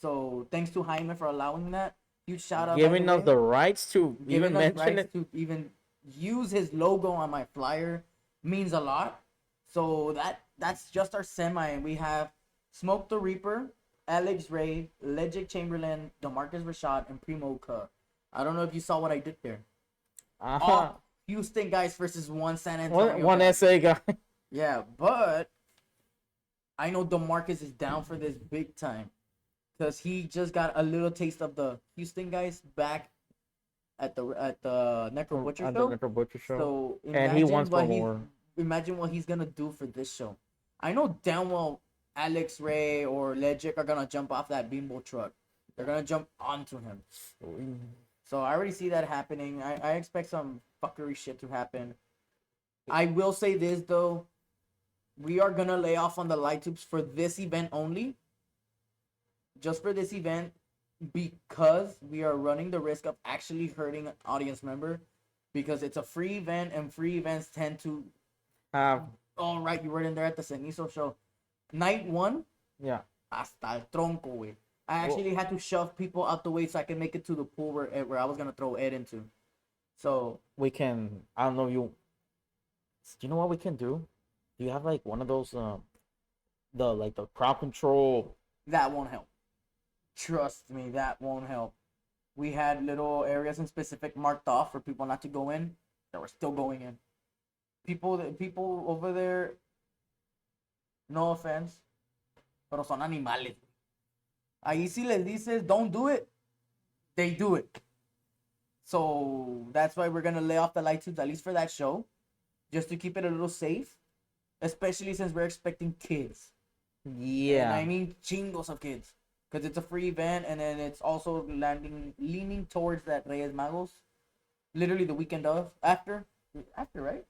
So thanks to Jaime for allowing that. Huge shout out. Giving us the rights to even mention it. To even use his logo on my flyer means a lot. So that's just our semi. And we have Smoke the Reaper, Alex Ray, Legic Chamberlain, DeMarcus Rashad, and Primo Ka. I don't know if you saw what I did there. All Houston guys versus one San Antonio. One SA guy. Yeah, but I know DeMarcus is down for this big time. Because he just got a little taste of the Houston guys back at the Necro Butcher show. The Necro Butcher show. So and he wants for more. Imagine what he's gonna do for this show. I know damn well Alex Ray or Legic are gonna jump off that bimbo truck. They're gonna jump onto him. So I already see that happening. I expect some fuckery shit to happen. I will say this though. We are gonna lay off on the light tubes for this event only. Just for this event, because we are running the risk of actually hurting an audience member, because it's a free event and free events tend to all right, you were in there at the Cenizo show. Night 1, yeah, hasta el tronco, wey. I actually had to shove people out the way so I can make it to the pool where I was gonna throw Ed into. So we can. I don't know. You know what we can do? Do you have like one of those the crowd control? That won't help. Trust me, that won't help. We had little areas in specific marked off for people not to go in. That were still going in. People over there, no offense, pero son animales. Ahí si les dices, don't do it, they do it. So that's why we're going to lay off the light tubes, at least for that show, just to keep it a little safe, especially since we're expecting kids. Yeah. And I mean chingos of kids. Because it's a free event, and then it's also leaning towards that Reyes Magos. Literally the weekend after, right?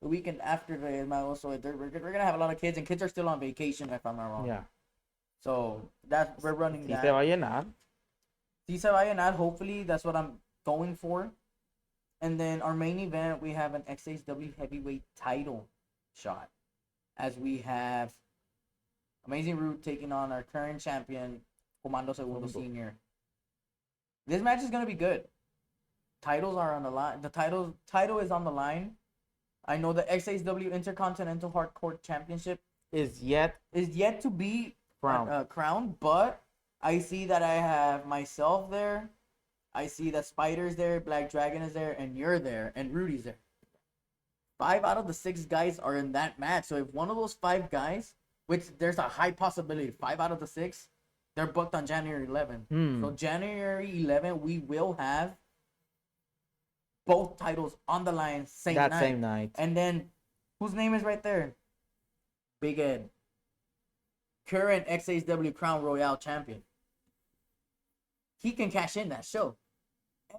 The weekend after Reyes Magos. So we're going to have a lot of kids, and kids are still on vacation, if I'm not wrong. Yeah. So we're running that. Se va a llenar. Si se va a llenar, hopefully, that's what I'm going for. And then our main event, we have an XHW heavyweight title shot. As we have Amazing Root taking on our current champion, Comando Segundo Senior. This match is going to be good. Titles are on the line. The title is on the line. I know the XHW Intercontinental Hardcore Championship is yet to be crowned, but I see that I have myself there. I see that Spider's there, Black Dragon is there, and you're there, and Rudy's there. 5 out of the 6 guys are in that match. So if one of those 5 guys, which there's a high possibility, 5 out of the 6, they're booked on January 11th. So January 11th, we will have both titles on the line same night. And then, whose name is right there? Big Ed. Current XHW Crown Royale champion. He can cash in that show.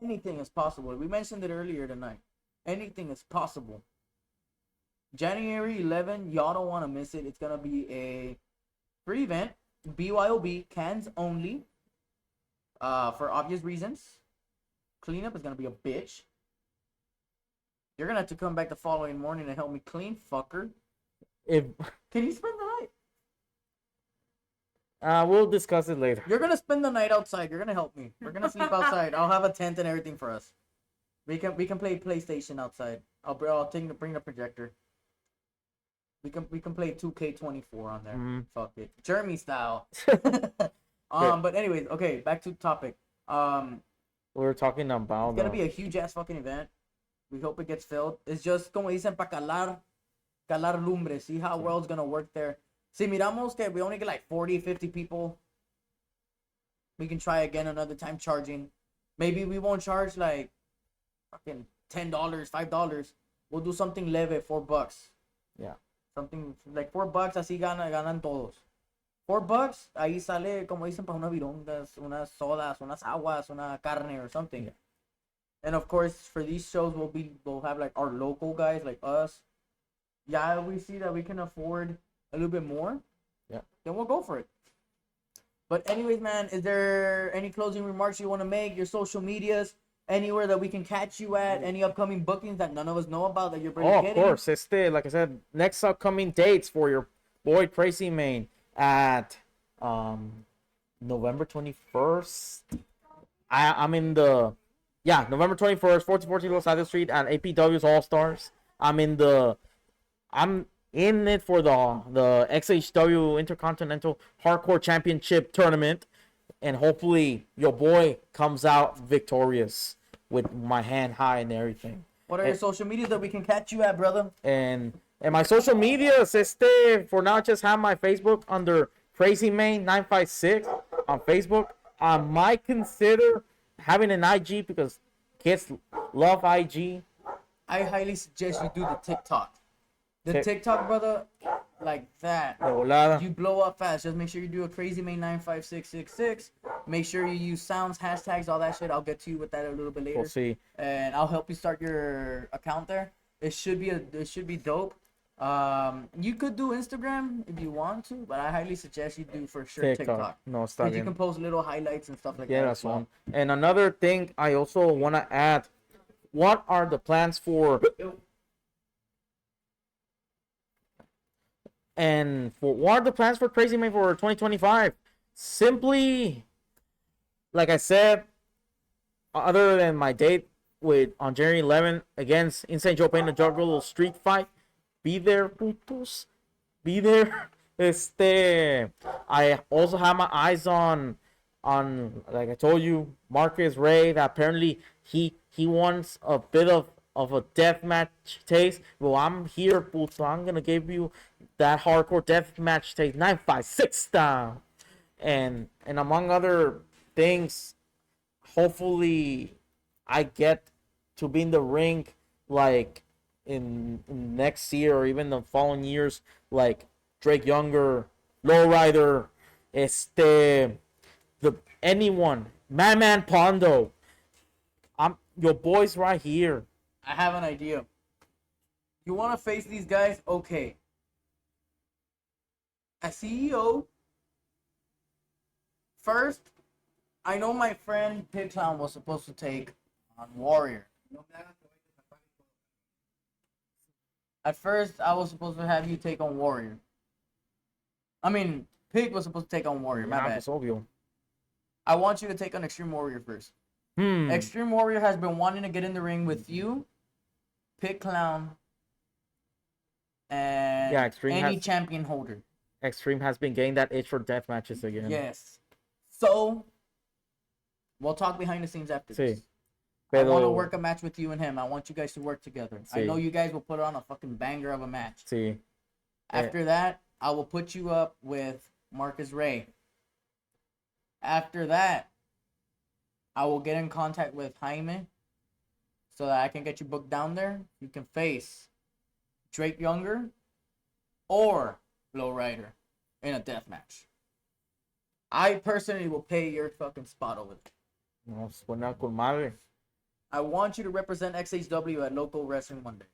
Anything is possible. We mentioned it earlier tonight. Anything is possible. January 11th, y'all don't want to miss it. It's going to be a free event, BYOB, cans only. For obvious reasons. Cleanup is gonna be a bitch. You're gonna have to come back the following morning and help me clean, fucker. Can you spend the night? We'll discuss it later. You're gonna spend the night outside. You're gonna help me. We're gonna sleep outside. I'll have a tent and everything for us. We can play PlayStation outside. I'll bring the projector. We can play 2K24 on there. Mm-hmm. Fuck it, Jeremy style. But anyways, okay, back to the topic. We were talking about. It's gonna be a huge ass fucking event. We hope it gets filled. It's just como dicen pa calar lumbre. See how world's gonna work there. Si miramos que we only get like 40, 50 people. We can try again another time charging. Maybe we won't charge like fucking $10, $5. We'll do something leve, $4. Yeah. Something like $4. Así ganan todos. $4. Ahí sale como dicen para unas virongas, unas sodas, unas aguas, una carne or something. Yeah. And of course, for these shows, we'll have like our local guys like us. Yeah, we see that we can afford a little bit more. Yeah. Then we'll go for it. But anyways, man, is there any closing remarks you want to make? Your social medias, anywhere that we can catch you at? Any upcoming bookings that none of us know about that you're getting? Of course. Like I said, next upcoming dates for your boy Crazy Main at November 21st. I'm in the November 21st, 1414 Los Angeles Street at ep2's All Stars. I'm in it for the XHW Intercontinental Hardcore Championship Tournament, and hopefully your boy comes out victorious with my hand high and everything. What are your social medias that we can catch you at, brother? And my social medias, for now, just have my Facebook under Crazy Main 956 on Facebook. I might consider having an IG because kids love IG. I highly suggest you do the TikTok. The TikTok, brother, like that. You blow up fast. Just make sure you do a Crazy Main 95666. Make sure you use sounds, hashtags, all that shit. I'll get to you with that a little bit later. We'll see. And I'll help you start your account there. It should be dope. You could do Instagram if you want to, but I highly suggest you do for sure TikTok. No, está bien. You can post little highlights and stuff like that. Yeah, that's one. And another thing I also want to add, what are the plans for Crazy Main for 2025? Simply, like I said, other than my date on January 11th against Insane Joe Payne, the Juggle Street Fight, be there, putos. Be there. I also have my eyes on like I told you, Marcus Ray. That apparently he wants a bit of a deathmatch taste. Well, I'm here, puto. I'm gonna give you that hardcore deathmatch taste, 956 style. And among other things, hopefully I get to be in the ring like in next year or even the following years, like Drake Younger, Lowrider, anyone, Man Pondo. I'm your boys right here. I have an idea. You want to face these guys? Okay. As CEO, first, I know my friend Pig Clown was supposed to take on Warrior. At first, I was supposed to have you take on Warrior. I mean, Pig was supposed to take on Warrior. My bad. I want you to take on Extreme Warrior first. Extreme Warrior has been wanting to get in the ring with you, Pig Clown, and any champion holder. Extreme has been getting that itch for death matches again. Yes. So, we'll talk behind the scenes after this. I want to work a match with you and him. I want you guys to work together. I know you guys will put on a fucking banger of a match. After that, I will put you up with Marcus Ray. After that, I will get in contact with Jaime so that I can get you booked down there. You can face Drake Younger or Lowrider in a death match. I personally will pay your fucking spot over there. No, suena con madre. I want you to represent XHW at local wrestling one day.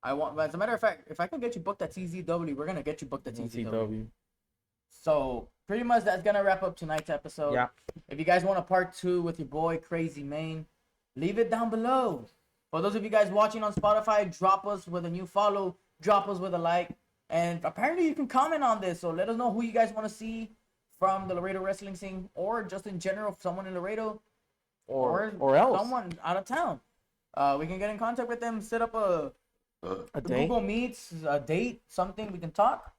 As a matter of fact, if I can get you booked at TZW, we're gonna get you booked at TZW. So pretty much that's gonna wrap up tonight's episode. Yeah. If you guys want a part 2 with your boy Crazy Main, leave it down below. For those of you guys watching on Spotify, drop us with a new follow, drop us with a like, and apparently you can comment on this. So let us know who you guys want to see from the Laredo wrestling scene, or just in general, someone in Laredo, or else someone out of town. We can get in contact with them, set up a date. Google Meets, a date, something we can talk.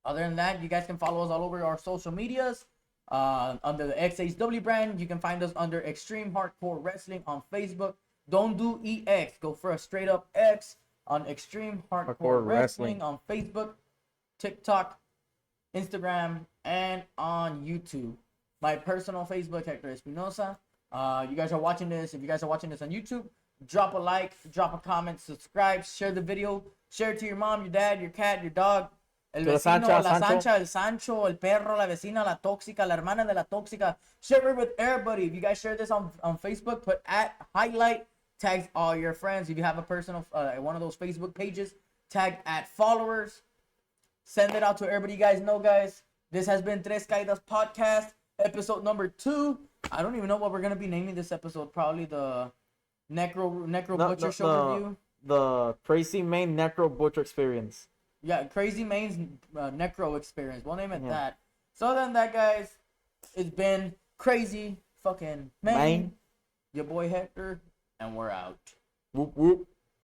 Other than that, you guys can follow us all over our social medias. Under the XHW brand, you can find us under Extreme Hardcore Wrestling on Facebook. Don't do EX. Go for a straight up X on Extreme Hardcore Wrestling on Facebook, TikTok, Instagram, and on YouTube. My personal Facebook, Hector Espinosa. You guys are watching this. If you guys are watching this on YouTube, drop a like, drop a comment, subscribe, share the video, share it to your mom, your dad, your cat, your dog. El vecino, la Sancha, el Sancho, el perro, la vecina, la tóxica, la hermana de la tóxica. Share it with everybody. If you guys share this on Facebook, put @highlight, tags all your friends. If you have a personal, one of those Facebook pages, tag @followers. Send it out to everybody you guys know, guys. This has been Tres Caidas Podcast, episode number 2. I don't even know what we're going to be naming this episode. Probably the Necro Butcher Show review. The Crazy Main Necro Butcher Experience. Yeah, Crazy Main's Necro Experience. We'll name it that. So other than that, guys, it's been Crazy fucking Main. Your boy Hector, and we're out. Whoop whoop.